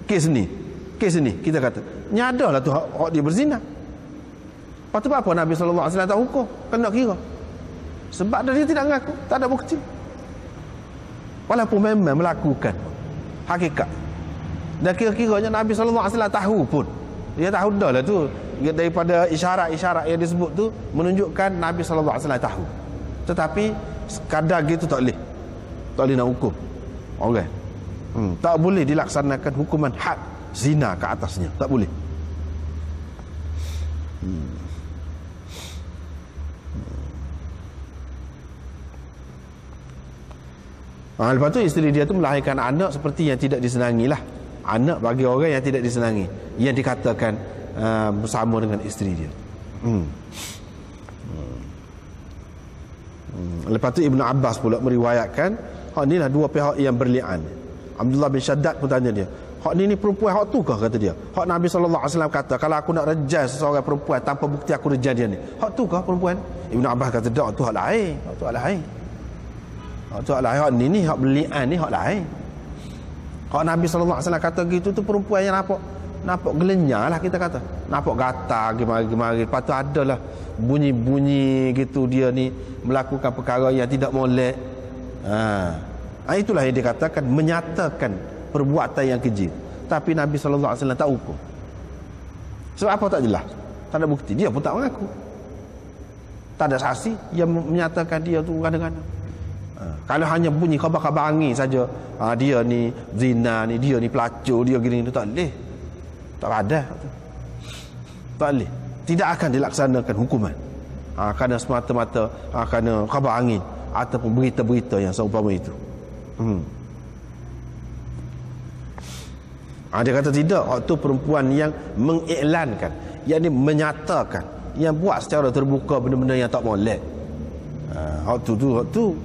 kes ni kita kata nyadalah tu hak dia berzina. Lepas tu apa Nabi SAW tak hukum? Kan nak kira. Sebab dia tidak mengaku, tak ada bukti. Walaupun memang melakukan hakikat. Dan kira-kiranya Nabi SAW tahu pun. Dia tahu dah lah tu. Daripada isyarat-isyarat yang disebut tu menunjukkan Nabi SAW tahu. Tetapi sekadar gitu tak boleh. Tak boleh nak hukum. Okay. Tak boleh dilaksanakan hukuman had zina ke atasnya. Tak boleh. Lepas tu isteri dia tu melahirkan anak seperti yang tidak disenangi lah. Anak bagi orang yang tidak disenangi, yang dikatakan bersama dengan isteri dia. Lepas tu Ibn Abbas pula meriwayatkan, hak ni lah dua pihak yang berlian. Abdullah bin Shaddad pun tanya dia, hak ni perempuan hak tu kah, kata dia. Hak Nabi SAW kata, kalau aku nak rejal seseorang perempuan tanpa bukti aku rejal dia ni, hak tu kah perempuan? Ibn Abbas kata, tak, tu hak lain. Hak tu hak lain. Hak tu hak lain. Hak ni hak berlian ni hak lain. Hak Nabi SAW kata gitu tu perempuan yang nampak gelenyar lah, kita kata. Nampak gatal gimari-gimari. Lepas tu adalah bunyi-bunyi gitu dia ni melakukan perkara yang tidak molek. Itulah yang dikatakan menyatakan perbuatan yang keji. Tapi Nabi SAW tak hukum. Sebab apa tak jelas? Tak ada bukti. Dia pun tak mengaku. Tak ada saksi yang menyatakan dia tu kadang-kadang. Kalau hanya bunyi khabar-khabar angin saja, dia ni zina ni, dia ni pelacur, dia gini tu, tak boleh. Tak ada. Tak boleh. Tidak akan dilaksanakan hukuman. Kerana semata-mata kerana khabar angin ataupun berita-berita yang seumpama itu. Dia kata tidak, waktu perempuan yang mengiklankan, yang ni menyatakan, yang buat secara terbuka benda-benda yang tak molek. Waktu tu.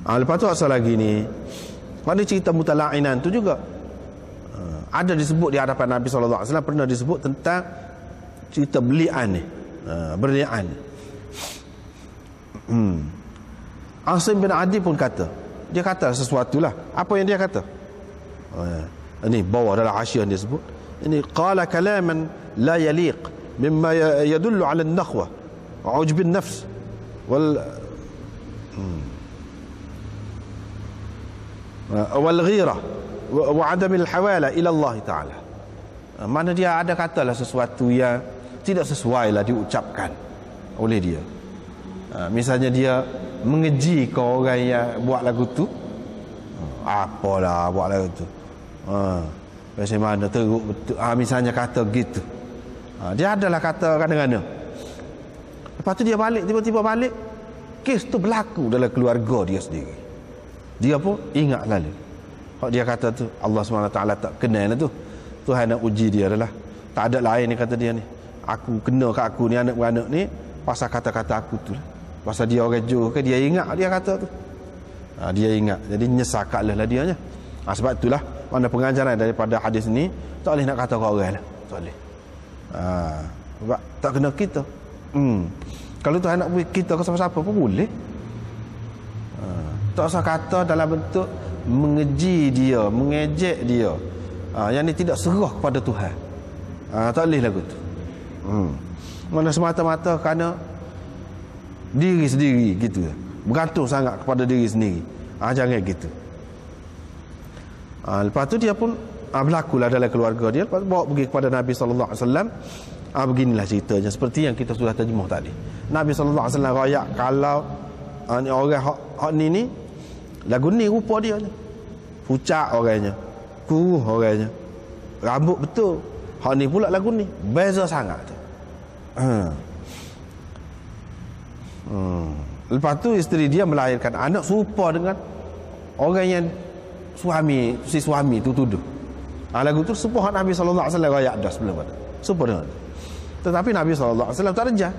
Lepas tu asal lagi ni, pada cerita mutalainan tu juga ada disebut di hadapan Nabi SAW, pernah disebut tentang cerita belian ni, berlian. Asim bin Adi pun kata, dia kata sesuatu lah. Apa yang dia kata? Ini bawah dalam hasyiah dia sebut, ini qala kalaman la yaliq mimma yadullu ala an-nakhwa wa ujb an-nafs wal ghirah wa adam al-hawala ila Allah Taala. Mana dia ada katalah sesuatu yang tidak sesuai lah diucapkan oleh dia. Misalnya dia mengeji ke orang yang buat lagu tu, apalah buat lagu tu, macam mana teruk betul, misalnya kata gitu. Dia adalah kata kadang-kadang. Lepas tu dia balik, tiba-tiba balik, kes tu berlaku dalam keluarga dia sendiri. Dia pun ingat lalu. Kalau dia kata tu Allah SWT tak kenal lah tu, Tuhan nak uji dia adalah tak ada lain ni, kata dia ni. Aku kena kat aku ni, anak-anak ni, pasal kata-kata aku tu lah. Pasal dia orang jauh ke, dia ingat dia kata tu. Dia ingat, jadi nyesakatlah lah dianya. Sebab itulah mana pengajaran daripada hadis ni, tak boleh nak kata ke orang lah, tak boleh. Sebab tak kena kita. Kalau Tuhan nak beri kita ke siapa-siapa pun boleh. Tak usah kata dalam bentuk mengeji dia, mengejek dia. Yang ni tidak serah kepada Tuhan. Tak boleh lagu tu. Mana semata-mata kerana diri sendiri gitu. Bergantung sangat kepada diri sendiri. Jangan gitu. Lepas tu dia pun berlakulah dalam keluarga dia. Lepas tu bawa pergi kepada Nabi SAW. Beginilah ceritanya seperti yang kita sudah terjemah tadi. Nabi SAW rayak kalau orang hak ni lagu ni rupa dia ni. Pucat orangnya, kuruh orangnya, rambut betul. Hak ni pula lagu ni beza sangat tu. Lepas tu isteri dia melahirkan anak serupa dengan orang yang si suami tu tuduh. Lagu tu sepuh Nabi SAW rayak dah sebelum pada. Serupa dengan tu. Tetapi Nabi SAW tak rejah.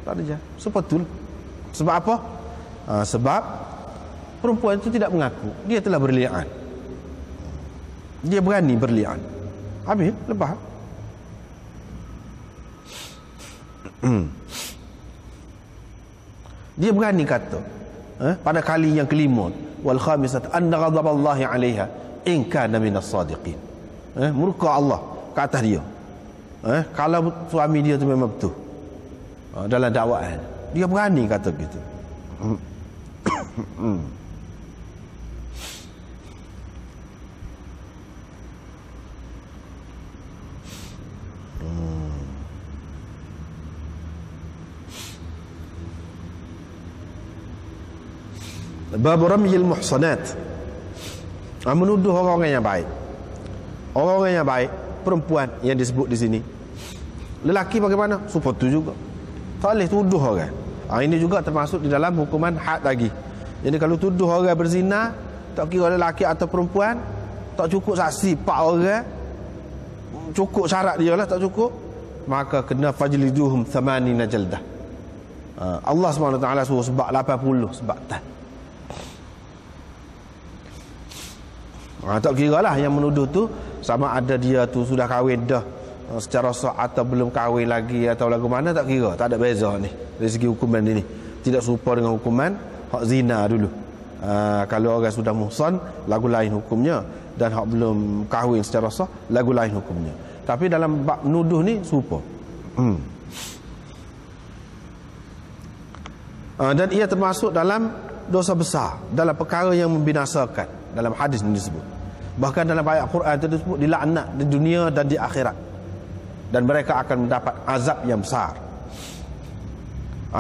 Tak rejah. Sebetul. Sebab apa? Sebab perempuan itu tidak mengaku dia telah berlian. Dia berani berlian. Habis, lepas. Dia berani kata pada kali yang kelima, wal khamisat anna ghadaballahi 'alaiha in kana minas sadiqin. Murka Allah ke atas dia. Kalau suami dia tu memang betul dalam dakwaan, dia berani kata gitu. Bab ramyil muhsanat, menuduh orang-orang yang baik. Orang-orang yang baik, perempuan yang disebut di sini. Lelaki bagaimana? Seperti itu juga. Tak boleh tuduh orang. Ini juga termasuk di dalam hukuman had lagi. Jadi kalau tuduh orang berzina, tak kira lelaki atau perempuan, tak cukup saksi 4 orang, cukup syarat dia lah, tak cukup, maka kena fajliduhum 80 jaldah. Allah SWT suruh sebab 80 sebab tak. Tak kira lah yang menuduh tu sama ada dia tu sudah kahwin dah secara sah atau belum kahwin lagi atau lagu mana, tak kira, tak ada beza ni dari segi hukuman ini. Tidak serupa dengan hukuman hak zina dulu. Kalau orang sudah muhsan, lagu lain hukumnya, dan hak belum kahwin secara sah, lagu lain hukumnya. Tapi dalam bab menuduh ni serupa. Dan ia termasuk dalam dosa besar, dalam perkara yang membinasakan. Dalam hadis ini disebut, bahkan dalam ayat Quran itu disebut dilaknat di dunia dan di akhirat, dan mereka akan mendapat azab yang besar.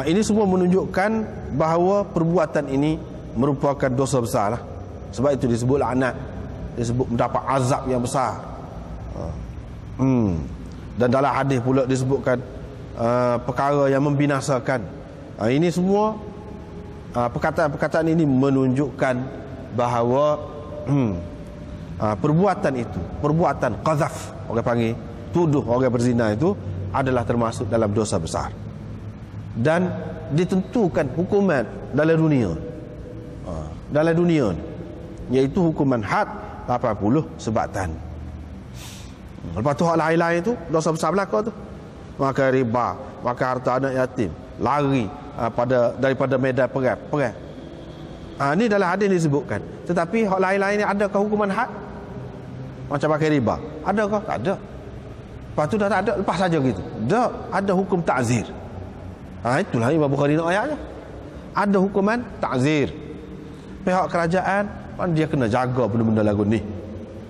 Ini semua menunjukkan bahawa perbuatan ini merupakan dosa besar lah. Sebab itu disebut laknat, disebut mendapat azab yang besar. Dan dalam hadis pula disebutkan perkara yang membinasakan. Ini semua perkataan-perkataan ini menunjukkan bahawa perbuatan itu, perbuatan qazaf, orang panggil tuduh orang berzina, itu adalah termasuk dalam dosa besar dan ditentukan hukuman dalam dunia, iaitu hukuman had 80 sebatan. Lepas tu hak lain-lain itu dosa besar belaka tu, maka riba, maka harta anak yatim, lari daripada medan perang. Ini dalam hadis disebutkan. Tetapi hak lain-lain ni adakah hukuman had? Macam pakai riba, adakah? Tak ada. Lepas tu dah tak ada, lepas saja gitu. Tak, ada hukum ta'zir. Itulah Imam Bukhari nak ayatnya. Ada hukuman ta'zir. Pihak kerajaan dia kena jaga benda-benda lagu ni.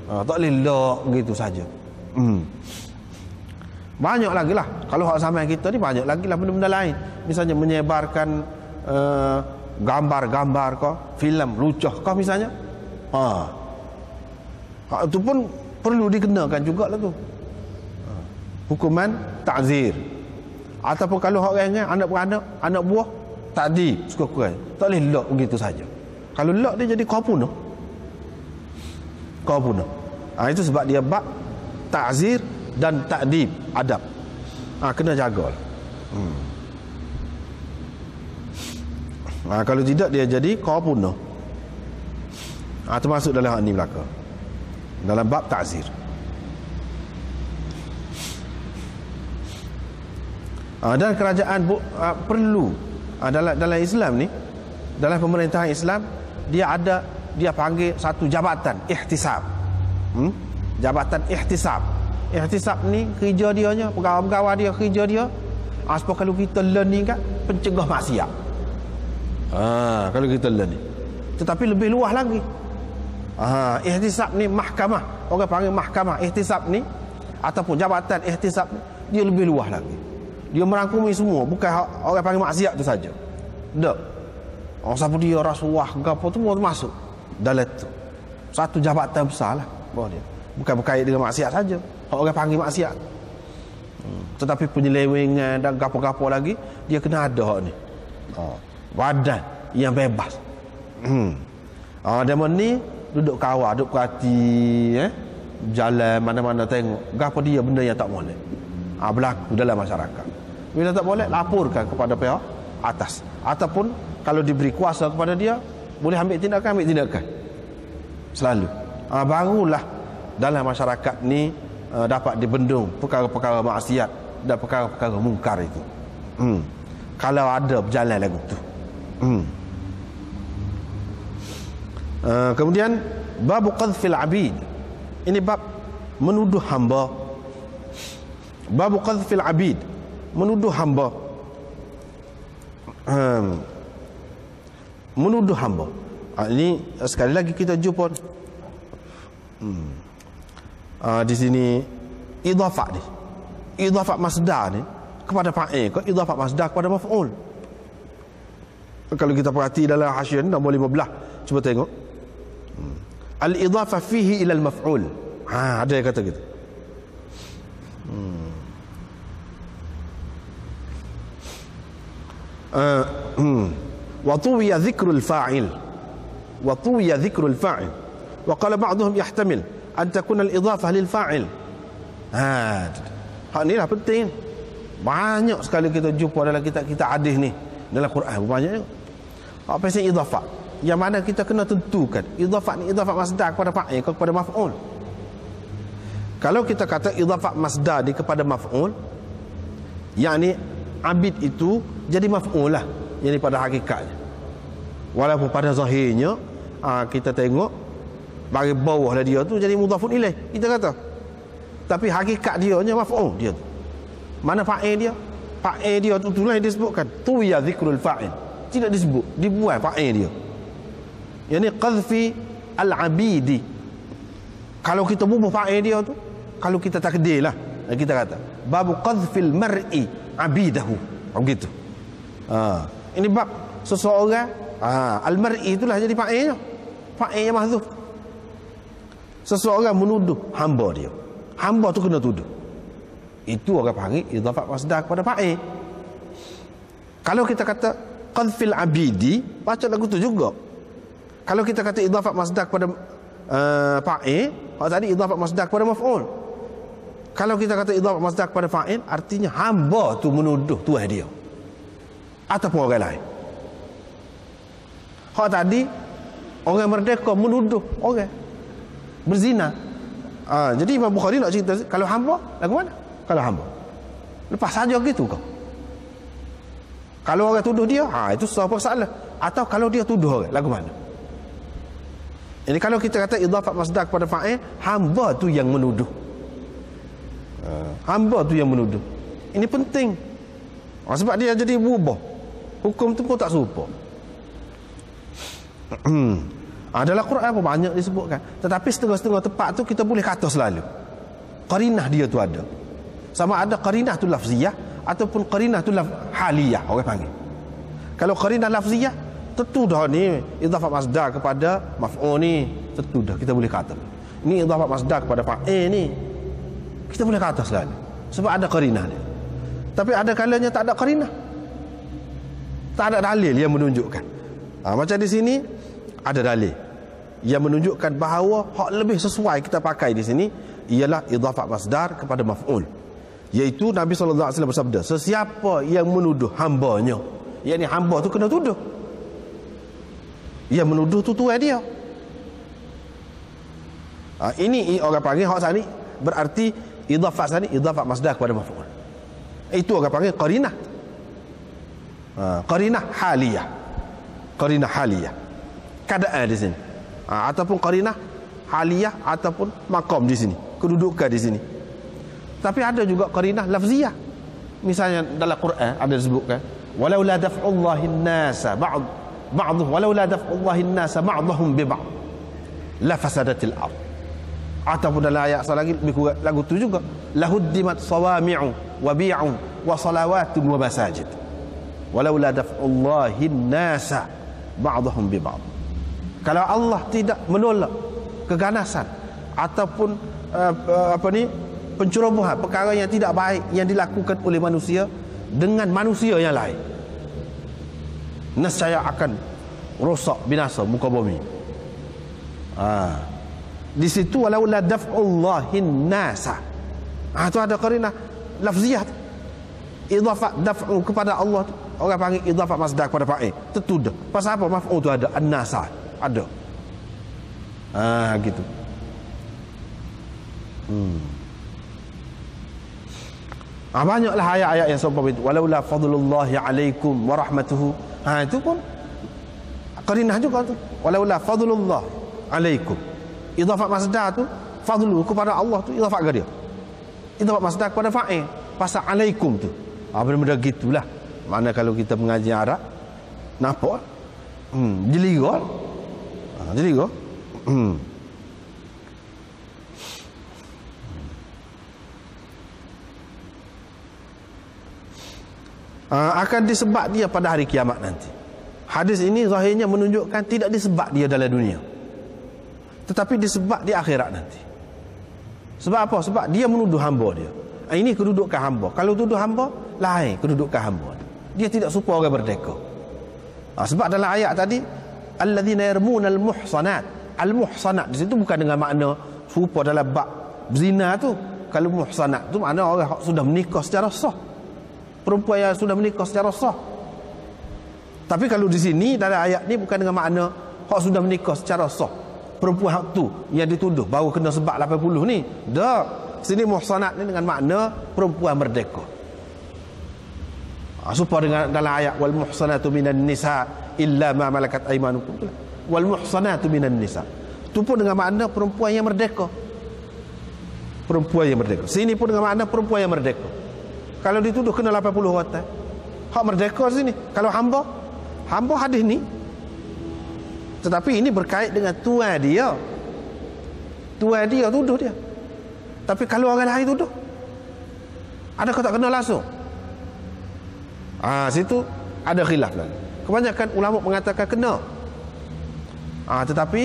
Tak boleh lok gitu saja. Banyak lagi lah. Kalau hak zaman kita ni banyak lagi lah benda-benda lain. Misalnya menyebarkan gambar-gambar kau, filem lucuh kau misalnya. Itu pun perlu dikenakan jugalah tu. Hukuman ta'zir. Ataupun kalau orang yang anak-beranak, anak buah, takdib sekurang-kurang. Tak boleh lock begitu saja. Kalau lock dia jadi kau bunuh. Itu sebab dia bab ta'zir dan takdib, adab. Kena jagalah. Kalau tidak dia jadi kau bunuh. Termasuk dalam hal ini belaka, dalam bab ta'zir. Dan kerajaan perlu dalam Islam ni, dalam pemerintahan Islam, dia panggil satu jabatan ihtisab. Jabatan ihtisab Ihtisab ni kerja dia nya, pegawai-pegawai dia kerja dia. Sebab kalau kita learn ni kan pencegah maksiat. Kalau kita learn ni. Tetapi lebih luas lagi. Ihtisab ni mahkamah. Orang panggil mahkamah ihtisab ni ataupun jabatan ihtisab ni, dia lebih luas lagi. Dia merangkumi semua, bukan orang panggil maksiat tu saja. Tak. Siapa dia rasuah ke apa tu semua masuk dalam tu. Satu jabatan besar lah bawah dia. Bukan berkait dengan maksiat saja. Orang panggil maksiat. Tetapi penyelewengan dan gapo-gapo lagi, dia kena ada hak ni. Badan yang bebas. Dia ni duduk kawal, duduk perhati, jalan mana-mana tengok gapo dia benda yang tak boleh berlaku dalam masyarakat. Bila tak boleh, laporkan kepada pihak atas, ataupun kalau diberi kuasa kepada dia, boleh ambil tindakan selalu. Barulah dalam masyarakat ni dapat dibendung perkara-perkara maksiat dan perkara-perkara mungkar itu. Kalau ada berjalan lagu tu. Kemudian bab qadhfil abid. Ini bab menuduh hamba. Bab qadhfil abid, menuduh hamba. Menuduh hamba. Ini sekali lagi kita jumpa di sini idhafah ni. Idhafah masdar ni kepada fa'il ke idhafah masdar kepada maf'ul. Kalau kita perhati dalam hasyiah nombor 15, cuba tengok. Al-idhafah fihi ila al-maf'ul. Ada yang kata gitu. Wa tuwiya dhikrul fa'il. Wa tuwiya dhikrul fa'il. Wa qala ba'dhum yahtamil an takuna al-idhafah lil fa'il. Hak ni lah penting. Banyak sekali kita jumpa dalam kitab-kitab hadis ni, dalam Quran banyak. Apa pasal idhafah? Yang mana kita kena tentukan idhafah ni idhafah masdar kepada fa'il ke kepada maf'ul. Kalau kita kata idhafah masdar di kepada maf'ul, yakni abid itu jadi maf'ul lah, yani pada hakikatnya. Walaupun pada zahirnya kita tengok bagi bawah lah dia tu jadi mudhafun ilaih, kita kata. Tapi hakikat dia nya maf'ul dia tu. Mana fa'il dia? Fa'il dia tu itulah yang disebutkan. Tuwiya zikrul fa'il. Tidak disebut, dibuat fa'il dia. Yani qadhfi al-abidi. Kalau kita bubuh fa'il dia tu, kalau kita takdir lah, kita kata bab qadhfil mar'i abidahu. Begitu. Ini bab seseorang al-mar'i itulah jadi fa'ilnya. Fa'ilnya mahdzuf. Seseorang menuduh hamba dia. Hamba tu kena tuduh. Itu orang panggil idhafah masdar kepada fa'il. Kalau kita kata qadhfil abidi, baca lagu tu juga. Kalau kita kata idhafah masdar kepada fa'il, tadi idhafah masdar kepada maf'ul. Kalau kita kata idhafah masdar kepada fa'il, artinya hamba tu menuduh tuan dia ataupun orang lain. Hak tadi orang merdeka menuduh orang berzina. Jadi Imam Bukhari nak cerita kalau hamba lagu mana? Kalau hamba lepas saja gitu kau. Kalau orang tuduh dia, itu sesuatu salah. Atau kalau dia tuduh orang, lagu mana? Ini kalau kita kata idhafah masdar kepada fa'il, hamba tu yang menuduh. Hamba tu yang menuduh. Ini penting. Sebab dia jadi berubah. Hukum tu pun tak serupa. Dalam Quran pun banyak disebutkan. Tetapi setengah-setengah tempat tu kita boleh kata selalu qarinah dia tu ada. Sama ada qarinah tu lafziyah ataupun qarinah tu haliyah, orang panggil. Kalau qarinah lafziyah, tentu dah ni idhafah masdar kepada maf'ul ni, tentu dah kita boleh kata. Ni idhafah masdar kepada fa'il ni, kita boleh kata selalu. Sebab ada qarinah ni. Tapi ada kalanya tak ada qarinah. Tak ada dalil yang menunjukkan. Macam di sini ada dalil yang menunjukkan bahawa hak lebih sesuai kita pakai di sini ialah idhafah masdar kepada maf'ul. Iaitu Nabi sallallahu alaihi wasallam bersabda, sesiapa yang menuduh hambanya, yakni hamba tu kena tuduh. Yang menuduh tu tuan dia. Ini orang panggil hak sani berarti idhafah sani idhafah masdar kepada maf'ul. Itu orang panggil qarinah. Qarinah haliyah. Qarinah haliyah. Keadaan di sini. Ataupun qarinah haliyah ataupun maqam di sini. Kedudukan di sini. Tapi ada juga qarinah lafziyah. Misalnya dalam Quran ada disebutkan walaula daf'ullahi an-nasa ba'dhum walaula daf'ullahi an-nasa ba'dhum bi ba'd la fasadatil ard. Ataupun dalam ayat lagi lebih kurang lagu tu juga lahuddimat sawami'u wa bi'u wa salawatun wa masajid walaula daf'ullahi an-nasa ba'dhum bi ba'd. Kalau Allah tidak menolak keganasan ataupun pencerobohan, perkara yang tidak baik yang dilakukan oleh manusia dengan manusia yang lain, nescaya akan rosak binasa muka bumi. Di situ walaula daf'ullahin nasa. Tu ada qarinah lafziyah. Idhafah daf'u kepada Allah tu orang panggil idhafah masdar kepada fa'il. Tentu dah. Pasal apa maf'ul tu ada an-nasa. Ada. Gitu. Banyaklah ayat-ayat yang seperti itu. Walaula fadlullahi alaikum wa rahmatuhu. Itu pun qarinah juga tu. Walaula fadlullah alaikum. Idhafat masdar tu fadlu kepada Allah tu idhafat ke dia. Idhafat masdar kepada fa'il. Pasal alaikum tu. Benda-benda gitulah. Mana kalau kita mengaji Arab nampak jeliga. Jeliga. Akan disebab dia pada hari kiamat nanti. Hadis ini zahirnya menunjukkan tidak disebab dia dalam dunia, tetapi disebab di akhirat nanti. Sebab apa? Sebab dia menuduh hamba dia. Ini kedudukan hamba. Kalau tuduh hamba, lain kedudukan hamba. Dia tidak suka orang merdeka. Sebab dalam ayat tadi alladzina yarmunal muhsanat. Al-muhsanat di situ bukan dengan makna serupa dalam bab zina tu. Kalau muhsanat tu makna orang sudah menikah secara sah. Perempuan yang sudah menikah secara sah. Tapi kalau di sini dalam ayat ni bukan dengan makna hak sudah menikah secara sah. Perempuan hak tu yang dituduh baru kena sebab 80 ni. Dak. Sini muhsanat ni dengan makna perempuan merdeka. Supaya dengan dalam ayat wal muhsanatu minan nisa illa ma malakat aymanukum. Wal muhsanatu minan nisa. Tu pun dengan makna perempuan yang merdeka. Perempuan yang merdeka. Sini pun dengan makna perempuan yang merdeka. Kalau dituduh kena 80 rotan. Hak merdeka sini. Kalau hamba hadis ni. Tetapi ini berkait dengan tuan dia. Tuan dia tuduh dia. Tapi kalau orang lain tuduh, adakah tak kena langsung? Situ ada khilaf lagi. Kebanyakan ulama mengatakan kena. Tetapi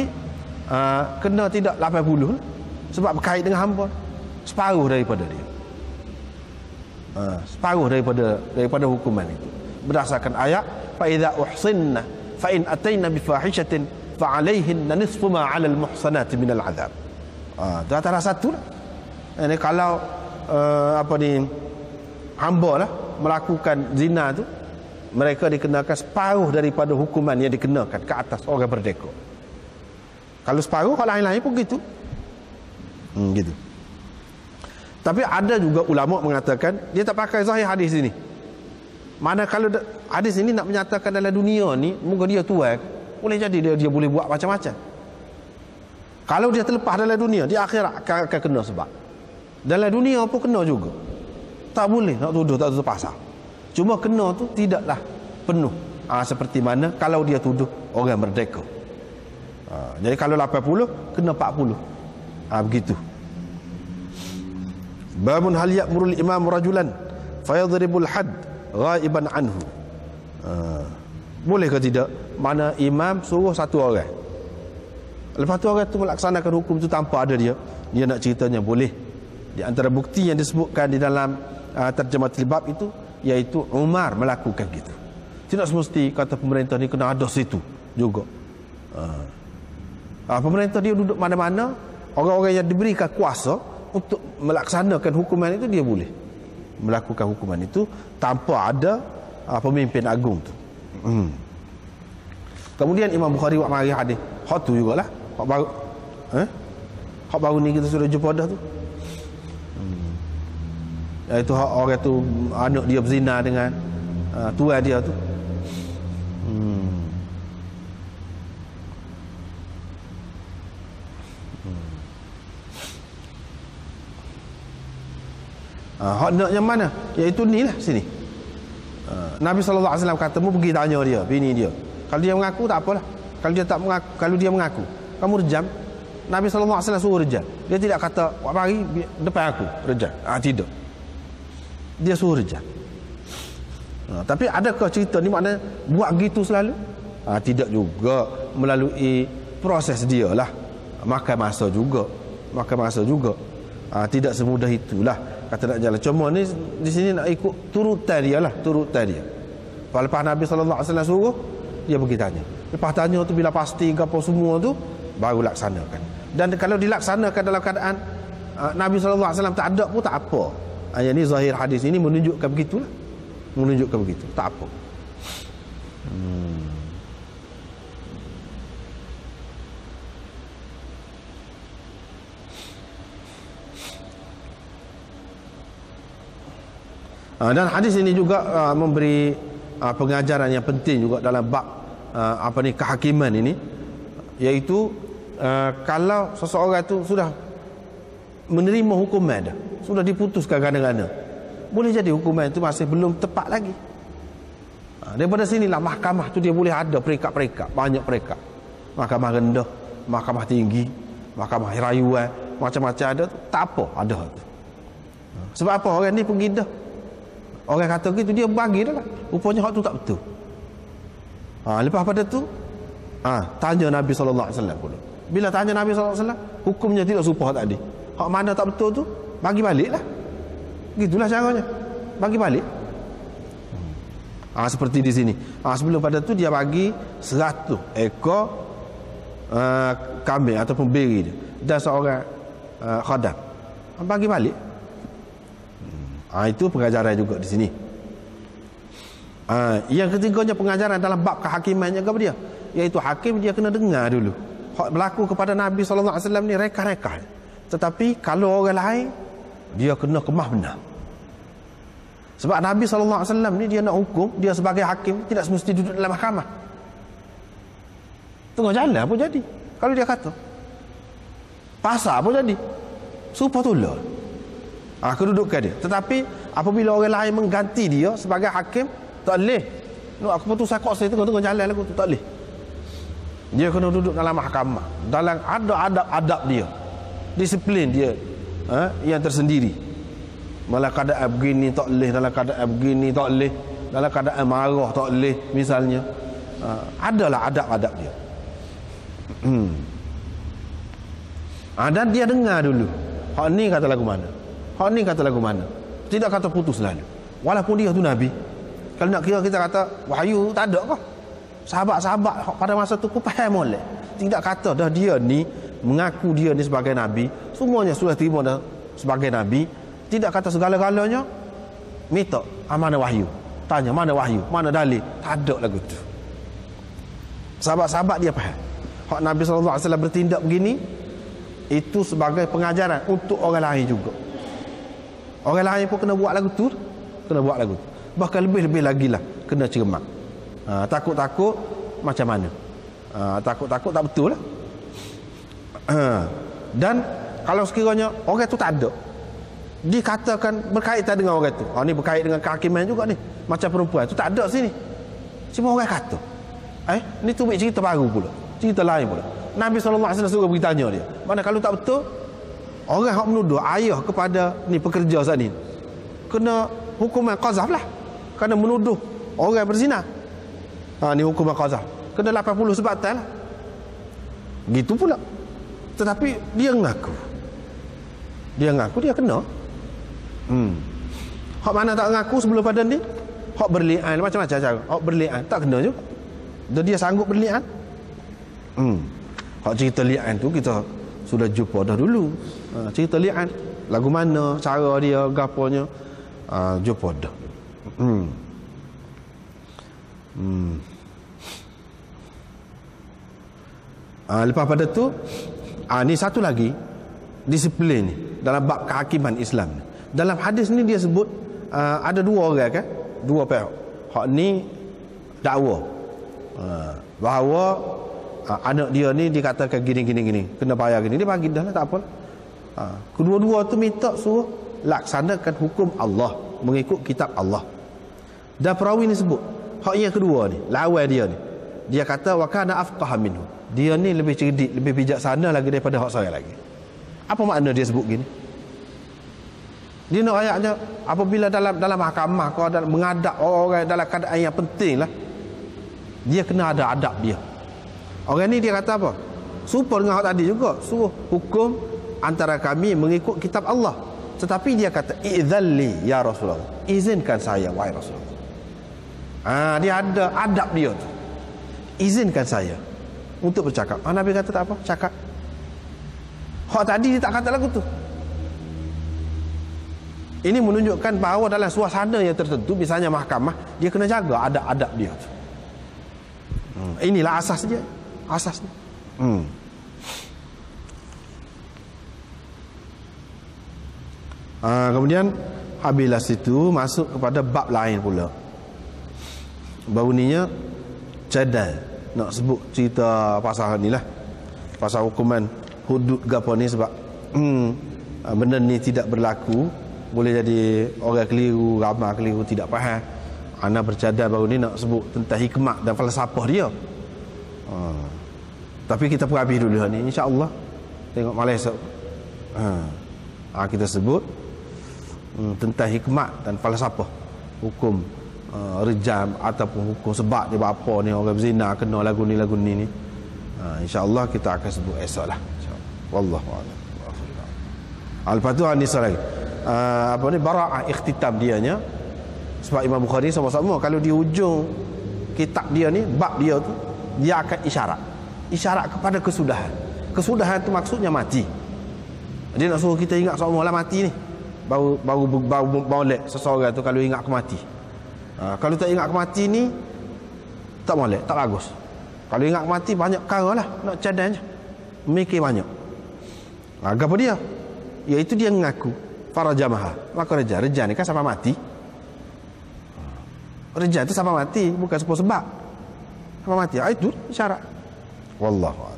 kena tidak 80 sebab berkait dengan hamba. Separuh daripada dia. Separuh daripada hukuman itu berdasarkan ayat fa idza uhsinna fa in ataina bi fahishatin fa alaihinna nisfu ma 'ala al muhsanati min al 'adzab. Itu antara satu lah. Ini kalau hamba lah melakukan zina tu, mereka dikenakan separuh daripada hukuman yang dikenakan ke atas orang merdeka. Kalau separuh, kalau lain-lain pun gitu. Gitu. Tapi ada juga ulama mengatakan dia tak pakai zahir hadis ini. Mana kalau hadis ini nak menyatakan dalam dunia ni moga dia tuai, boleh jadi dia boleh buat macam-macam. Kalau dia terlepas dalam dunia, di akhirat akan kena sebab. Dalam dunia pun kena juga. Tak boleh nak tuduh tak tuduh pasal. Cuma kena tu tidaklah penuh. Seperti mana kalau dia tuduh orang merdeka. Jadi kalau 80 kena 40. Begitu. Babun hal ya'murul imam rajulan fayadribul had ghaiban anhu. Boleh ke tidak? Mana imam suruh satu orang, lepas tu orang tu melaksanakan hukum tu tanpa ada dia nak ceritanya boleh. Di antara bukti yang disebutkan di dalam terjematul bab itu iaitu Umar melakukan gitu. Tidak semesti kata pemerintah ni kena ada situ juga. Pemerintah dia duduk mana-mana, orang-orang yang diberikan kuasa untuk melaksanakan hukuman itu dia boleh melakukan hukuman itu tanpa ada pemimpin agung tu. Kemudian Imam Bukhari buat mari hadis hak tu jugalah hak baru hak baru ni kita sudah jumpa dah tu. Iaitu hak orang tu anak dia berzina dengan tuan dia tu. Hak nak yang mana? Iaitu ni lah sini. Nabi SAW kata, mu pergi tanya dia, bini dia. Kalau dia mengaku tak apalah. Kalau dia tak mengaku, kalau dia mengaku, kamu rejam. Nabi SAW suruh rejam. Dia tidak kata, wak mari depan aku rejam. Tidak. Dia suruh rejam. Tapi adakah cerita ni maknanya buat gitu selalu? Tidak juga. Melalui proses dia lah. Makan masa juga. Tidak semudah itulah kata nak jalan. Cuma ni di sini nak ikut turutan dia lah, turutan dia. Lepas Nabi SAW suruh, dia pergi tanya. Lepas tanya tu bila pasti apa semua tu, baru laksanakan. Dan kalau dilaksanakan dalam keadaan Nabi SAW tak ada pun tak apa. Yang ni zahir hadis ini menunjukkan begitulah. Menunjukkan begitu, tak apa. Dan hadis ini juga memberi pengajaran yang penting juga dalam bab kehakiman ini, iaitu kalau seseorang itu sudah menerima hukuman dah, sudah diputuskan gana-gana, boleh jadi hukuman itu masih belum tepat lagi. Daripada sinilah mahkamah tu dia boleh ada peringkat-peringkat, banyak peringkat. Mahkamah rendah, mahkamah tinggi, mahkamah rayuan, macam-macam ada tu. Tak apa, ada tu. Sebab apa? Orang ni pergi dah, orang kata gitu, dia bagi dah lah. Rupanya hak tu tak betul. Lepas pada tu tanya Nabi SAW pula. Bila tanya Nabi SAW, hukumnya tidak serupa hak tadi. Hak mana tak betul tu, bagi balik lah. Gitulah caranya, bagi balik. Seperti di sini. Sebelum pada tu dia bagi 100 ekor kambing ataupun beri dia, dan seorang khadam. Bagi balik. Itu pengajaran juga di sini. Yang ketiganya pengajaran dalam bab kehakimannya kepada dia, iaitu hakim dia kena dengar dulu hak berlaku kepada Nabi SAW ni reka-reka. Tetapi kalau orang lain, dia kena kemah benar. Sebab Nabi SAW ni dia nak hukum, dia sebagai hakim tidak semesti duduk dalam mahkamah. Tengah jalan pun jadi. Kalau dia kata pasar pun jadi, supaya tolak kedudukan dia. Tetapi apabila orang lain mengganti dia sebagai hakim, tak boleh. Aku putus aku saya tengah jalan lagu tu, tak boleh. Dia kena duduk dalam mahkamah, dalam ada adab-adab dia, disiplin dia yang tersendiri. Dalam keadaan begini tak boleh, dalam keadaan begini tak boleh, dalam keadaan marah tak boleh misalnya. Adalah adab-adab dia. Dan dia dengar dulu, hak ni kata lagu mana, hak ni kata lagu mana. Tidak kata putus lalu. Walaupun dia tu Nabi. Kalau nak kira kita kata wahyu tak ada kah? Sahabat-sahabat pada masa tu pun faham molek. Tidak kata dah dia ni mengaku dia ni sebagai Nabi, semuanya sudah terima dah sebagai Nabi. Tidak kata segala-galanya minta mana wahyu, tanya mana wahyu, mana dalil. Tak ada lagu tu. Sahabat-sahabat dia faham hak Nabi SAW bertindak begini, itu sebagai pengajaran untuk orang lain juga. Orang lain pun kena buat lagu tu, kena buat lagu tu. Bahkan lebih-lebih lagi lah kena cermat. Takut-takut macam mana, takut-takut tak betul lah. Dan kalau sekiranya orang tu tak ada, dikatakan berkaitan dengan orang tu, ni berkait dengan kehakiman juga ni, macam perempuan tu tak ada sini, cuma orang kata ni tu cerita baru pula, cerita lain pula. Nabi SAW suruh pergi tanya dia. Mana kalau tak betul, orang yang menuduh ayah kepada ni pekerja saat ni kena hukuman qazaf lah, kerana menuduh orang berzina. Ni hukuman qazaf, kena 80 sebatan lah. Gitu pula. Tetapi dia ngaku dia kena. Hak mana tak ngaku sebelum pada ni, hak berlian macam-macam cara. Hak berlian tak kena juga. Dan dia sanggup berlian. Hak cerita lian tu kita sudah jumpa dah dulu. Cerita lian lagu mana, cara dia, gaponya, jumpa dah. Lepas pada tu ni satu lagi disiplin ni dalam bab kehakiman Islam. Dalam hadis ni dia sebut ada dua orang kan, dua pihak. Hak ni dakwa bahawa anak dia ni dikatakan gini, kena bayar gini. Dia bagi dah lah, tak apa. Kedua-dua tu minta suruh laksanakan hukum Allah, mengikut kitab Allah. Dan perawi ni sebut hak yang kedua ni, lawan dia ni, dia kata wa kana afqaha minhu, dia ni lebih cerdik, lebih bijaksana lagi daripada hak saya lagi. Apa makna dia sebut gini? Dia nak ayatnya apabila dalam mahkamah kau ada mengadap orang dalam keadaan yang penting lah, dia kena ada adab dia. Orang ni dia kata apa? Serupa dengan hak tadi juga, suruh hukum antara kami mengikut kitab Allah. Tetapi dia kata idzalli ya Rasulullah, izinkan saya wahai Rasulullah. Dia ada adab dia tu. Izinkan saya untuk bercakap. Nabi kata tak apa, cakap. Hak tadi dia tak kata lagu tu. Ini menunjukkan bahawa dalam suasana yang tertentu, misalnya mahkamah, dia kena jaga adab-adab dia tu. Inilah asas dia. Asasnya. Kemudian habislah situ, masuk kepada bab lain pula. Baru ninya cadal nak sebut cerita pasal ni lah, pasal hukuman hudud gapo ni, sebab benda ni tidak berlaku, boleh jadi orang keliru, ramai keliru, tidak faham. Ana bercadar baru ni nak sebut tentang hikmat dan falsafah dia. Tapi kita pun habis dulu ni, insya-Allah. Tengok malam esok. Kita sebut tentang hikmat dan falsafah hukum rejam ataupun hukum sebab dia apa ni orang berzina kena lagu ni ni. Insya-Allah kita akan sebut esoklah. Wallahu a'lam. Lepas tu Anisa lagi. Bara'ah ikhtitam dianya. Sebab Imam Bukhari sama-sama kalau di ujung kitab dia ni, bab dia tu, dia akan isyarat kepada kesudahan. Kesudahan tu maksudnya mati. Dia nak suruh kita ingat seolah-olah mati ni. Baru molek seseorang tu kalau ingat kemati. Kalau tak ingat kemati ni, tak molek, tak bagus. Kalau ingat kemati, banyak perkara lah nak cadang je, mikir banyak. Apa dia? Iaitu dia mengaku farajamaha. Maka reja ni kan sampai mati. Reja tu sampai mati, bukan sebab sampai mati. Itu syarat. Wallahu a'lam.